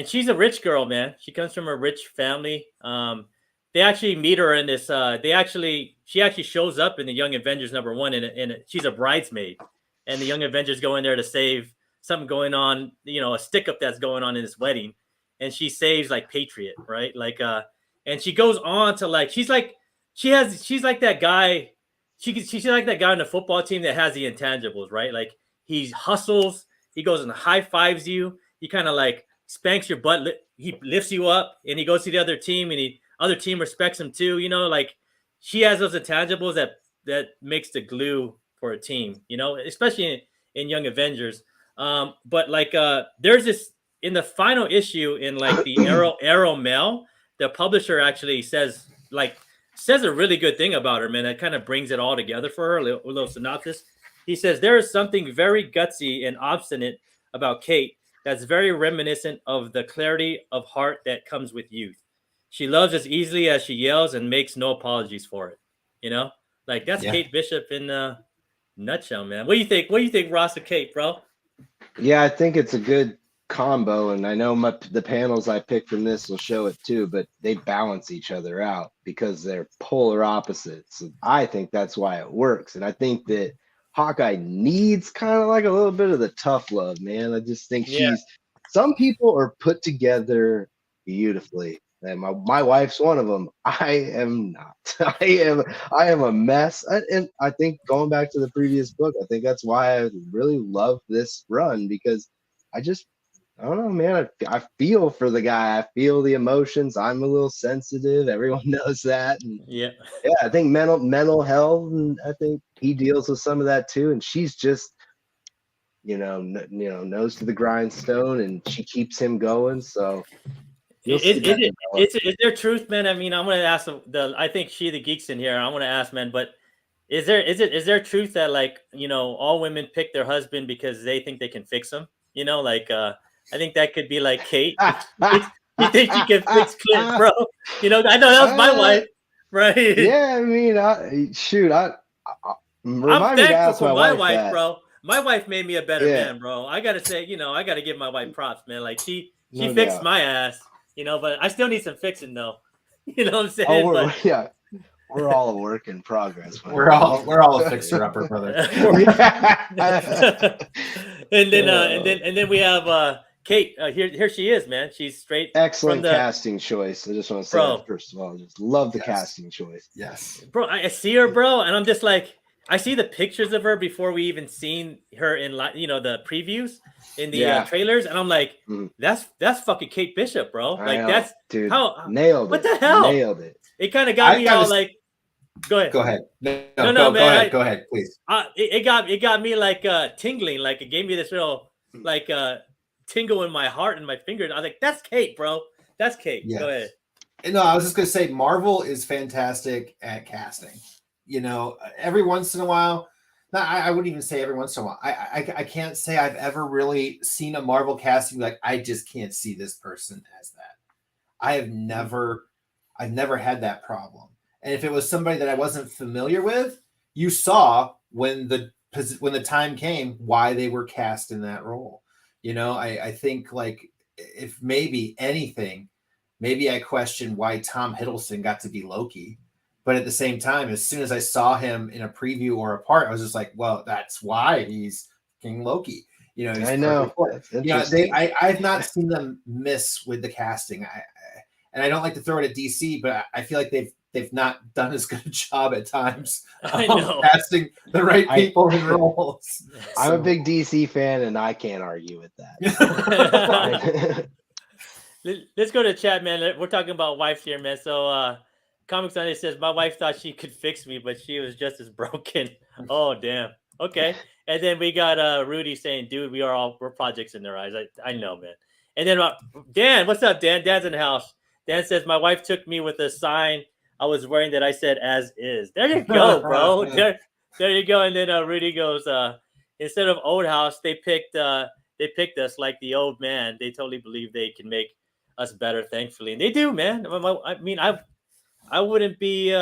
she's a rich girl, man. She comes from a rich family. They actually meet her in this. She actually shows up in the Young Avengers #1, and she's a bridesmaid, and the Young Avengers go in there to save something going on, a stick up that's going on in this wedding. And she saves like Patriot, right? Like, and she goes on to she's like that guy. She's like that guy on the football team that has the intangibles, right? Like, he hustles, he goes and high fives you, he kind of like spanks your butt, he lifts you up, and he goes to the other team, and other team respects him too. Like, she has those intangibles that makes the glue for a team, especially in Young Avengers. But there's this. In the final issue, in like the Arrow Mail, the publisher actually says a really good thing about her, man. That kind of brings it all together for her. A little synopsis. He says, there is something very gutsy and obstinate about Kate that's very reminiscent of the clarity of heart that comes with youth. She loves as easily as she yells and makes no apologies for it. That's Kate Bishop in a nutshell, man. What do you think? What do you think, Ross, of Kate, bro? Yeah, I think it's a good combo, and I know the panels I picked from this will show it too, but they balance each other out because they're polar opposites. And I think that's why it works. And I think that Hawkeye needs kind of like a little bit of the tough love, man. I just think some people are put together beautifully. And my wife's one of them. I am not. I am a mess. And I think going back to the previous book, I think that's why I really love this run, because I don't know, man. I feel for the guy. I feel the emotions. I'm a little sensitive. Everyone knows that. And yeah, I think mental health, and I think he deals with some of that too. And she's just, nose to the grindstone, and she keeps him going. So, is there truth, man? I mean, I'm gonna ask I think She the Geeks in here. I want to ask, man, but is there truth that all women pick their husband because they think they can fix him? I think that could be like Kate. You think she can fix Clint, bro? I know that was my wife, right? Yeah, I mean, I'm thankful for my wife, bro. My wife made me a better man, bro. I gotta say, I gotta give my wife props, man. Like, she fixed my ass, but I still need some fixing, though. You know what I'm saying? We're all a work in progress. We're all a fixer-upper, brother. And then we have Kate. Here she is, man. She's straight. Excellent casting choice. I just want to say that first of all. Just love the casting choice. Yes, bro. I see her, bro, and I'm just like, I see the pictures of her before we even seen her in the previews in the trailers, and I'm like, that's fucking Kate Bishop, bro. That's dude. Nailed it. What the hell? Nailed it. It kind of got me all like. Go ahead. Go ahead. No, man. Go ahead, please. It got me like tingling. Like, it gave me this real tingle in my heart and my fingers. I was like, that's Kate, bro. That's Kate. Yes. Go ahead. No, I was just gonna say Marvel is fantastic at casting. Every once in a while No, I wouldn't even say every once in a while. I can't say I've ever really seen a Marvel casting like I just can't see this person as that. I've never had that problem. And if it was somebody that I wasn't familiar with, you saw when the time came why they were cast in that role. You know, I think like if maybe anything, maybe I question why Tom Hiddleston got to be Loki. But at the same time, as soon as I saw him in a preview or a part, I was just like, well, that's why he's King Loki. You know, he's I know. That's interesting. I've not seen them miss with the casting. And I don't like to throw it at DC, but I feel like they've not done as good a job at times casting the right people in roles. I'm a big DC fan, and I can't argue with that. Let's go to chat, man. We're talking about wives here, man. So Comics Sunday says, my wife thought she could fix me, but she was just as broken. Oh, damn. Okay. And then we got Rudy saying, dude, we're projects in their eyes. I know, man. And then Dan, what's up, Dan? Dan's in the house. Dan says, my wife took me with a sign I was wearing that I said as is. There you go, bro. there you go. And then Rudy goes, instead of old house, they picked us like the old man. They totally believe they can make us better, thankfully. And they do, man. I mean, I wouldn't be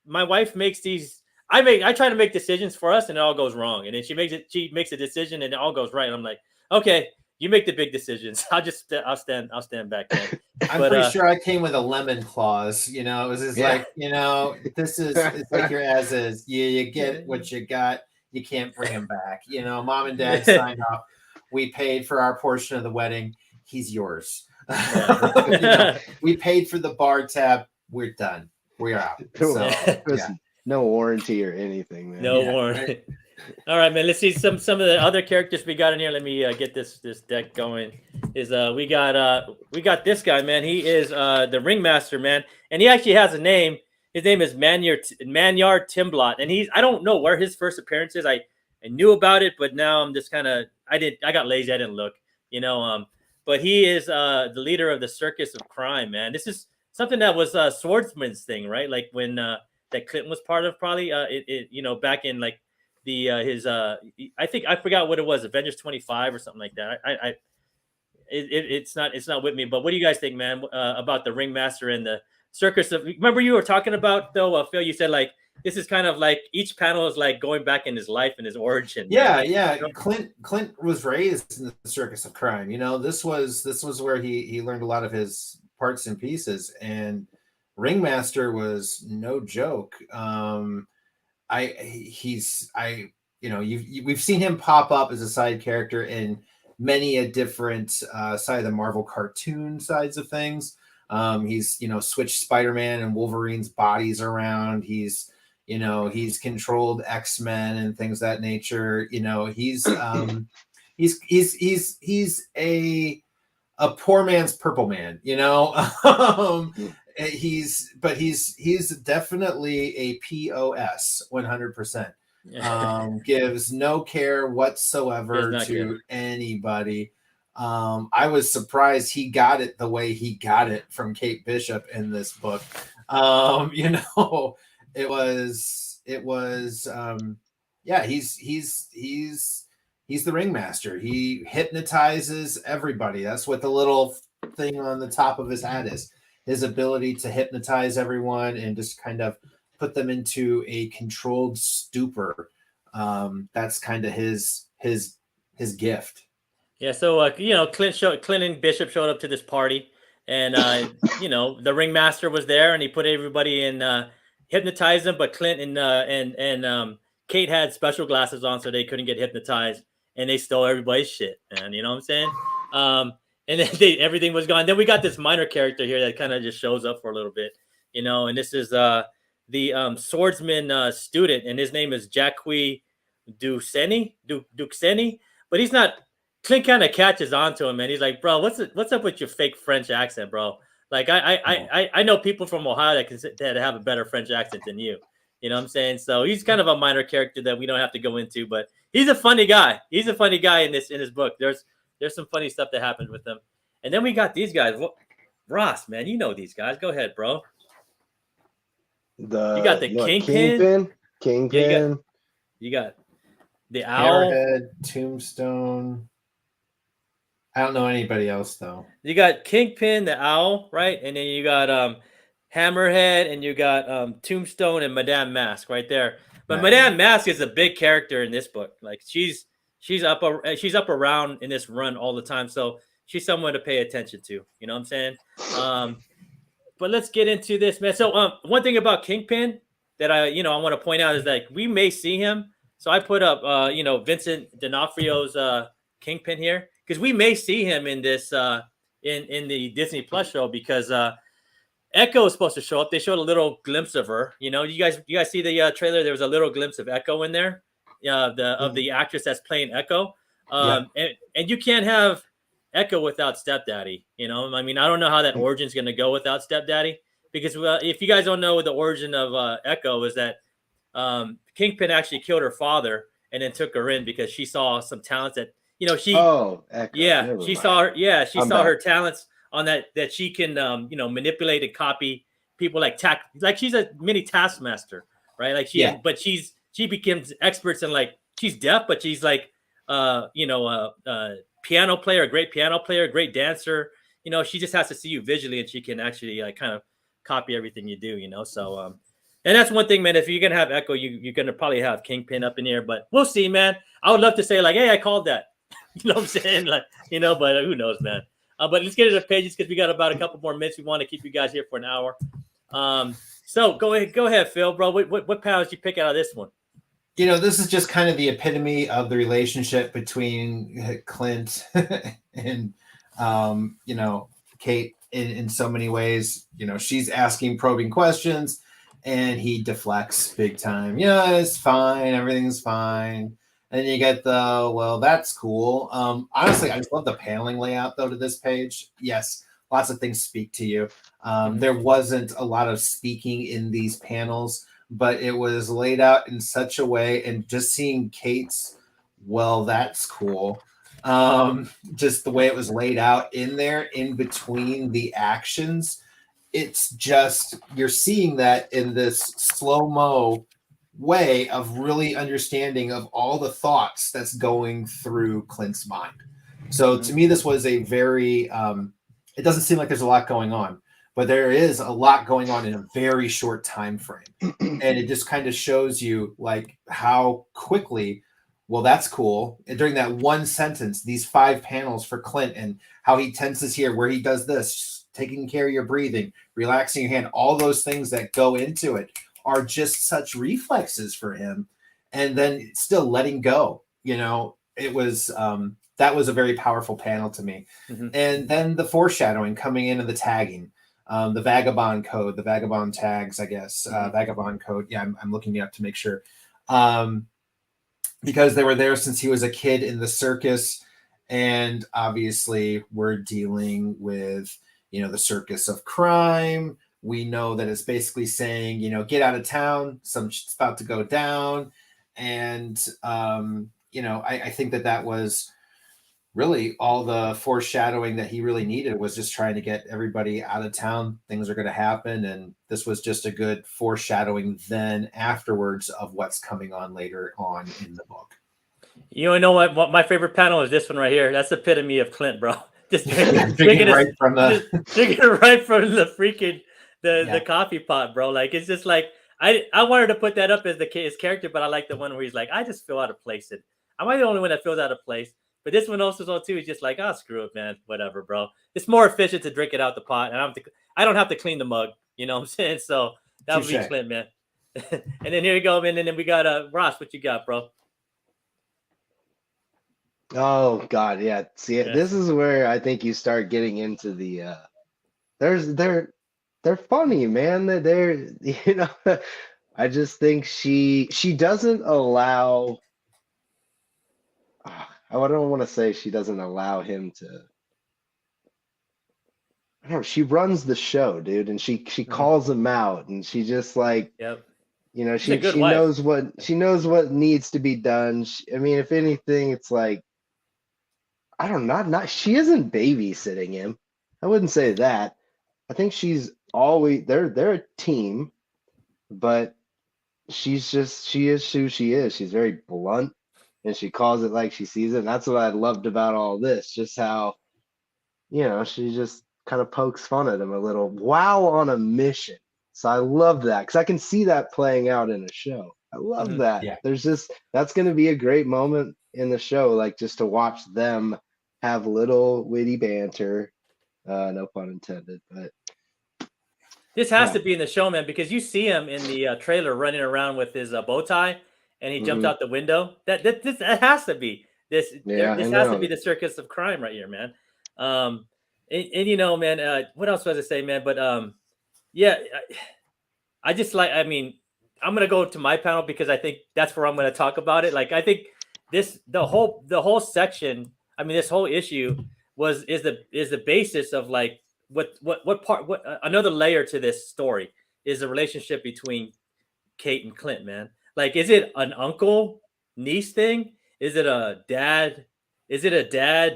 my wife makes these I try to make decisions for us and it all goes wrong. And then she makes a decision and it all goes right. And I'm like, okay, you make the big decisions. I'll stand back there. I'm pretty sure I came with a lemon clause. You know, it was just like, you know, it's like your as is. You get what you got. You can't bring him back. You know, mom and dad signed off. We paid for our portion of the wedding. He's yours. You know, we paid for the bar tab. We're done. We're out. So, no warranty or anything, man. No warranty. Right? All right, man. Let's see some of the other characters we got in here. Let me get this deck going. We got this guy, man. He is the ringmaster, man, and he actually has a name. His name is Manyard Timblot, and I don't know where his first appearance is. I knew about it, but now I'm just kind of I got lazy. I didn't look, you know. But he is the leader of the Circus of Crime, man. This is something that was Swordsman's thing, right? Like when that Clinton was part of, probably. You know, back in like the his I think I forgot what it was, Avengers 25 or something like that. It's not with me. But what do you guys think, man, about the ringmaster and the Circus of? Remember you were talking about though, Phil. You said like this is kind of like each panel is like going back in his life and his origin. Yeah. Clint was raised in the Circus of Crime. You know, this was where he learned a lot of his parts and pieces, and ringmaster was no joke. We've seen him pop up as a side character in many a different side of the Marvel cartoon sides of things. He's switched Spider-Man and Wolverine's bodies around. He's controlled X-Men and things of that nature. You know, he's a poor man's Purple Man, you know. He's definitely a POS 100%. Gives no care whatsoever to anybody. I was surprised he got it the way he got it from Kate Bishop in this book. You know, it was he's the ringmaster. He hypnotizes everybody. That's what the little thing on the top of his hat is. His ability to hypnotize everyone and just kind of put them into a controlled stupor. That's kind of his gift. Yeah. So, Clint and Bishop showed up to this party, and, the ringmaster was there, and he put everybody in, hypnotized them. But Clint and Kate had special glasses on, so they couldn't get hypnotized, and they stole everybody's shit, man. You know what I'm saying? And then everything was gone. Then we got this minor character here that kind of just shows up for a little bit, and this is the swordsman student, and his name is Jacques Duxeny, but he's not. Clint kind of catches on to him, and he's like, bro, what's up with your fake French accent, bro? Like, I know people from Ohio that have a better French accent than you. You know what I'm saying? So he's kind of a minor character that we don't have to go into, but he's a funny guy. He's a funny guy in this book. There's some funny stuff that happened with them. And then we got these guys. Ross, man, you know these guys. Go ahead, bro. You got the Kingpin. Kingpin. You got the owl. Hammerhead, Tombstone. I don't know anybody else though. You got Kingpin, the owl, right? And then you got Hammerhead, and you got Tombstone and Madame Mask right there. But Right. Madame Mask is a big character in this book. Like she's up around in this run all the time, so she's someone to pay attention to. You know what I'm saying? But let's get into this, man. So one thing about Kingpin that I want to point out is that we may see him. So I put up Vincent D'Onofrio's Kingpin here, because we may see him in this in the Disney Plus show, because Echo is supposed to show up. They showed a little glimpse of her. You guys see the trailer? There was a little glimpse of Echo in there, of the actress that's playing Echo. And you can't have Echo without Stepdaddy. I mean, I don't know how that origin is going to go without Stepdaddy, because if you guys don't know, the origin of Echo is that Kingpin actually killed her father and then took her in because she saw some talents that she. Oh, Echo. Yeah, she saw her. Yeah, she I'm saw back. her talents on that she can manipulate and copy people like she's a mini taskmaster, right? Like but she becomes experts in, like, she's deaf, but she's like piano player, a great piano player, great dancer. She just has to see you visually, and she can actually kind of copy everything you do. So and that's one thing, man. If you're gonna have Echo, you're gonna probably have Kingpin up in here, but we'll see, man. I would love to say, like, hey, I called that. You know what I'm saying? Like, but who knows, man. But let's get to the pages, because we got about a couple more minutes. We want to keep you guys here for an hour. So go ahead, Phil, bro. What panels did you pick out of this one? This is just kind of the epitome of the relationship between Clint and Kate in so many ways. She's asking probing questions, and he deflects big time. Yeah, it's fine. Everything's fine. And you get well, that's cool. Honestly, I just love the paneling layout, though, to this page. Yes, lots of things speak to you. There wasn't a lot of speaking in these panels, but it was laid out in such a way, and just seeing Kate's, well, that's cool. Just the way it was laid out in there, in between the actions. It's just, you're seeing that in this slow-mo way of really understanding of all the thoughts that's going through Clint's mind. So to me, this was a very, it doesn't seem like there's a lot going on, but there is a lot going on in a very short time frame. And it just kind of shows you, like, how quickly, well, that's cool. And during that one sentence, these 5 panels for Clint, and how he tenses here, where he does this, taking care of your breathing, relaxing your hand, all those things that go into it are just such reflexes for him. And then still letting go, it was, that was a very powerful panel to me. And then the foreshadowing coming in and the tagging, the vagabond code, the vagabond tags, I guess, vagabond code. Yeah, I'm looking it up to make sure. Because they were there since he was a kid in the circus. And obviously we're dealing with, the circus of crime. We know that it's basically saying, get out of town. Some shit's about to go down. And, I think that was really all the foreshadowing that he really needed, was just trying to get everybody out of town. Things are going to happen. And this was just a good foreshadowing then afterwards of what's coming on later on in the book. You know what my favorite panel is this one right here. That's the epitome of Clint, bro. Just drinking right from the freaking the coffee pot, bro. Like, it's just like, I wanted to put that up as his character, but I like the one where he's like, I just feel out of place. And am I the only one that feels out of place? But this one also too is just like, oh, screw it, man. Whatever, bro. It's more efficient to drink it out the pot, and I don't have to clean the mug. You know what I'm saying? So that would be Clint, man. And then here we go, man. And then we got Ross. What you got, bro? Oh God, yeah. See, this is where I think you start getting into the they're funny, man. They're I just think she doesn't allow, I don't want to say she doesn't allow him to, I don't know, she runs the show, dude, and she calls him out, and she just like, she knows what needs to be done. I mean, if anything, it's like, I don't know, not she isn't babysitting him. I wouldn't say that. I think she's always, they're a team, but she is who she is. She's very blunt. and she calls it like she sees it. And that's what I loved about all this, just how, she just kind of pokes fun at him a little while on a mission. So I love that because I can see that playing out in a show. I love that. Yeah. That's going to be a great moment in the show, like just to watch them have little witty banter. No pun intended, but this has to be in the show, man, because you see him in the trailer running around with his bow tie, and he jumped out the window. That has to be this. Yeah, This has to be the circus of crime right here, man. And man, what else was I say, man? But yeah, I just like. I mean, I'm gonna go to my panel because I think that's where I'm gonna talk about it. Like, I think the whole section. I mean, this whole issue is the basis of like what another layer to this story is the relationship between Kate and Clint, man. Like, is it an uncle niece thing? Is it a dad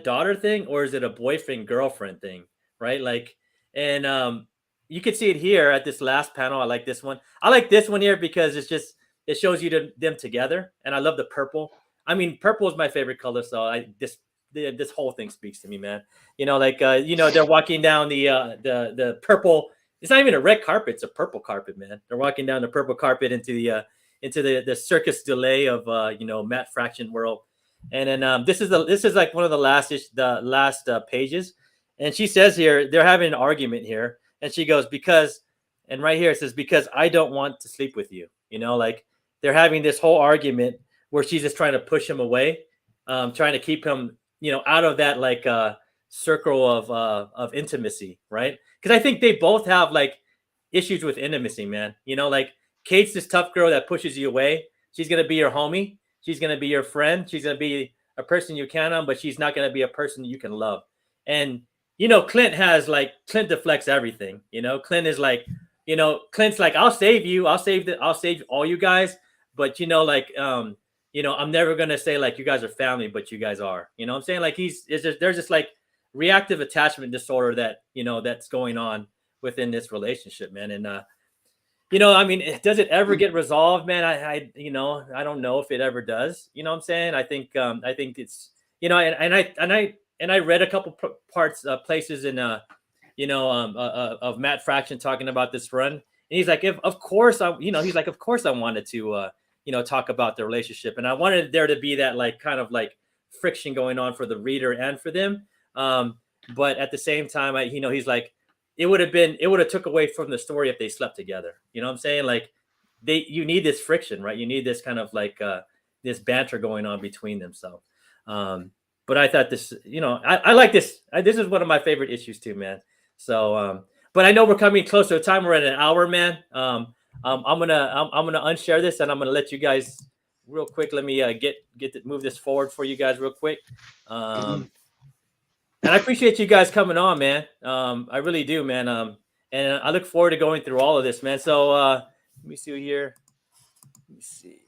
daughter thing, or is it a boyfriend girlfriend thing? Right? Like, and you can see it here at this last panel. I like this one. I like this one here because it shows you them together, and I love the purple. I mean, purple is my favorite color, so this whole thing speaks to me, man. They're walking down the purple. It's not even a red carpet; it's a purple carpet, man. They're walking down the purple carpet into the Circus delay of Matt Fraction world. And then this is like one of the last pages, and she says here they're having an argument here, and she goes, because, and right here it says, because I don't want to sleep with you. Like, they're having this whole argument where she's just trying to push him away, trying to keep him out of that like circle of intimacy, right? Because I think they both have like issues with intimacy, man. Like, Kate's this tough girl that pushes you away. She's gonna be your homie. She's gonna be your friend. She's gonna be a person you count on, but she's not gonna be a person you can love. And Clint deflects everything. Clint is like, Clint's like, I'll save you. I'll save all you guys. But I'm never gonna say like you guys are family, but you guys are. You know what I'm saying? Like, there's this like reactive attachment disorder that that's going on within this relationship, man. And I mean, does it ever get resolved, man? I don't know if it ever does. You know what I'm saying? I think it's and I read a couple places in of Matt Fraction talking about this run, and he's like, of course I wanted to talk about the relationship, and I wanted there to be that like kind of like friction going on for the reader and for them. But at the same time, he's like, it would have took away from the story if they slept together. You know what I'm saying? Like, you need this friction, right? You need this kind of like this banter going on between them. So, but I thought this, I like this. This is one of my favorite issues too, man. So, but I know we're coming close to the time. We're at an hour, man. I'm gonna unshare this, and I'm gonna let you guys real quick. Let me move this forward for you guys real quick. And I appreciate you guys coming on, man. I really do, man. And I look forward to going through all of this, man. So let me see here. Let me see.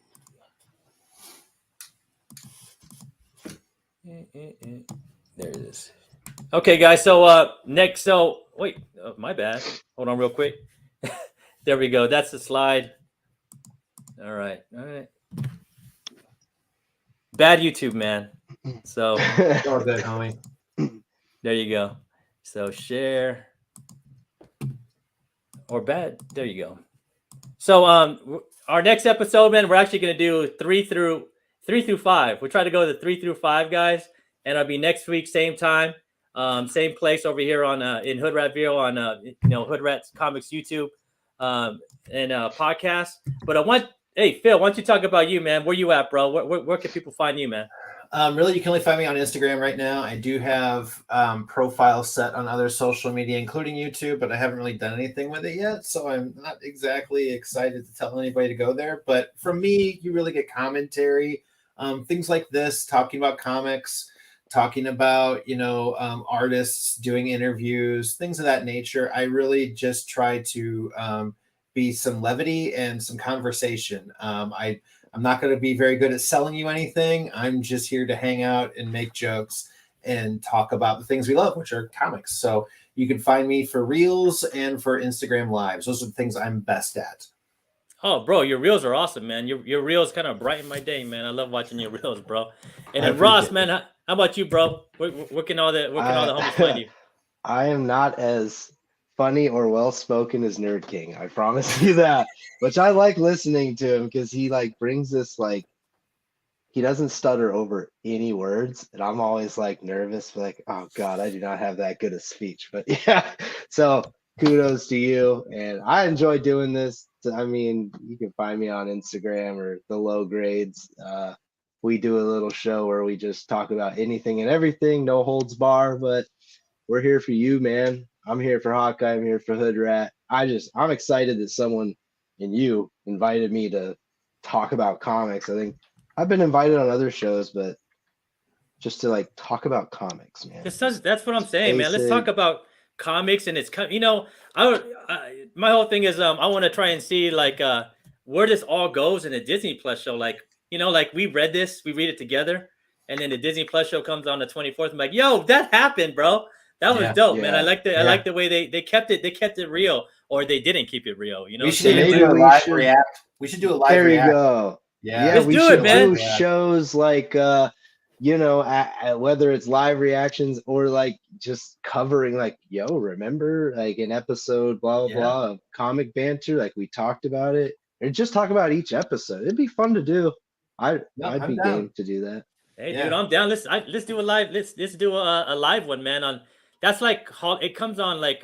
There it is. Okay, guys. So next. So wait, my bad. Hold on, real quick. There we go. That's the slide. All right. Bad YouTube, man. So Go good, homie. There you go. So share or bad. There you go. So our next episode, man, we're actually going to do 3 through 5. We'll try to go to 3 through 5, guys, and it'll be next week, same time, same place over here on in Hoodratville on Hoodrat's Comics YouTube and podcast. But hey Phil, why don't you talk about you, man? Where you at, bro? Where can people find you, man? Really, you can only find me on Instagram right now. I do have profiles set on other social media, including YouTube, but I haven't really done anything with it yet. So I'm not exactly excited to tell anybody to go there. But from me, you really get commentary, things like this, talking about comics, talking about, artists, doing interviews, things of that nature. I really just try to be some levity and some conversation. I'm not going to be very good at selling you anything. I'm just here to hang out and make jokes and talk about the things we love, which are comics. So you can find me for Reels and for Instagram Lives. Those are the things I'm best at. Oh, bro, your reels are awesome, man. Your reels kind of brighten my day, man. I love watching your reels, bro. And I then Ross, appreciate man, how about you, bro? Where can all the homies find I you? I am not as funny or well spoken as Nerd King. I promise you that. Which I like listening to him because he like brings this like he doesn't stutter over any words, and I'm always like nervous, like, oh God, I do not have that good a speech. But yeah, so kudos to you, and I enjoy doing this. I mean, you can find me on Instagram or the low grades. We do a little show where we just talk about anything and everything, no holds bar, but we're here for you, man. I'm here for Hawkeye. I'm here for Hoodrat. I'm excited that someone and you invited me to talk about comics. I think I've been invited on other shows, but just to like talk about comics, man. That's what I'm saying, man. Let's Basic. talk about comics, and my whole thing is I want to try and see like where this all goes in the Disney Plus show. Like like we read it together, and then the Disney Plus show comes on the 24th. I'm like, yo, that happened, bro. That was Yeah. dope, man. I Yeah. like the way they kept it real, or they didn't keep it real. You know, We what I'm should saying? even maybe do a we live should- react. We should do a live There you react. go. Yeah. Let's we do should it, man. do shows like whether it's live reactions or like just covering like, yo, remember like an episode, blah blah Yeah. blah of Comic Banter, like we talked about it, or just talk about each episode. It'd be fun to do. I'd I'm be down. game to do that. Hey, Yeah. dude, I'm down. Let's do a live. Let's do a live one, man. On that's like it comes on like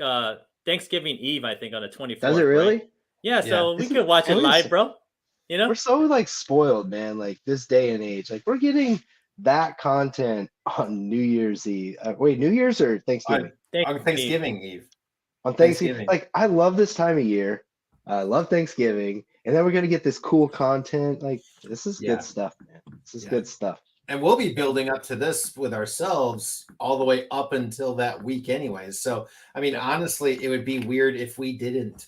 Thanksgiving Eve, I think, on the 24th. Does it really? Right? Yeah, so we Isn't could watch it always- live, bro. You know, We're so like spoiled, man. Like this day and age, like we're getting that content on New Year's Eve. Wait, New Year's or Thanksgiving? On Thanksgiving Eve. On Thanksgiving. Like I love this time of year. I love Thanksgiving, and then we're gonna get this cool content. Like this is Yeah. good stuff, man. This is Yeah. good stuff. And we'll be building up to this with ourselves all the way up until that week anyways. So I mean, honestly, it would be weird if we didn't.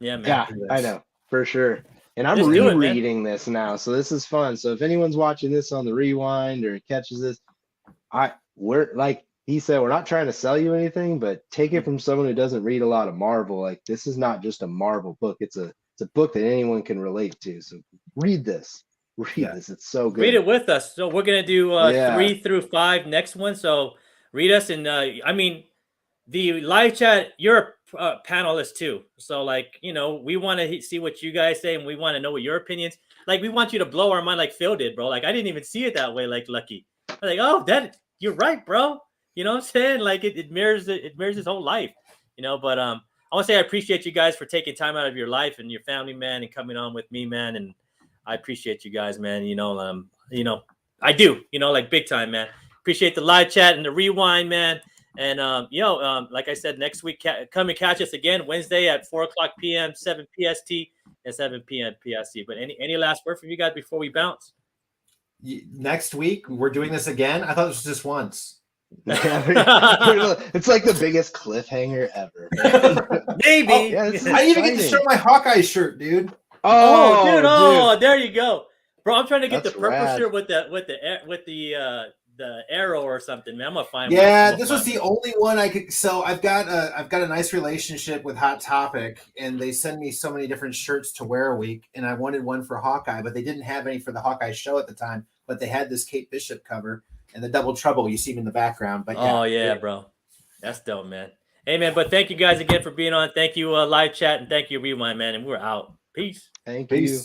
yeah, man. Yeah, after this. I know for sure. And I'm Let's do it, man. rereading this now, so this is fun. So if anyone's watching this on the rewind or catches this, we're like he said, we're not trying to sell you anything, but take it from someone who doesn't read a lot of Marvel. Like this is not just a Marvel book; it's a book that anyone can relate to. So read this. Read this. It's so good. Read it with us. So we're gonna do Yeah. 3 through 5 next one. So read us, and I mean, the live chat. You're a panelist too, so like we want to see what you guys say, and we want to know what your opinions. Like we want you to blow our mind, like Phil did, bro. Like I didn't even see it that way, like Lucky. I'm like, oh, that you're right, bro. You know what I'm saying? Like it mirrors his whole life, But I want to say I appreciate you guys for taking time out of your life and your family, man, and coming on with me, man. And I appreciate you guys, man. I do, like big time, man. Appreciate the live chat and the rewind, man. And like I said, next week, come and catch us again Wednesday at 4:00 p.m., 7 PST, and 7 p.m. PST. But any last word from you guys before we bounce? Next week we're doing this again. I thought this was just once. It's like the biggest cliffhanger ever. Maybe. Oh, Yeah, this is I didn't even get to show exciting. my Hawkeye shirt, dude. Oh, dude! Oh, there you go, bro. I'm trying to get That's the purple rad. shirt with the arrow or something, man. I'm gonna find. Yeah, one. this was the only one I could. So I've got a nice relationship with Hot Topic, and they send me so many different shirts to wear a week, and I wanted one for Hawkeye, but they didn't have any for the Hawkeye show at the time. But they had this Kate Bishop cover and the Double Trouble you see him in the background. But Oh yeah, bro, that's dope, man. Hey, man, but thank you guys again for being on. Thank you, live chat, and thank you, rewind, man. And we're out. Peace. Thank Peace. you.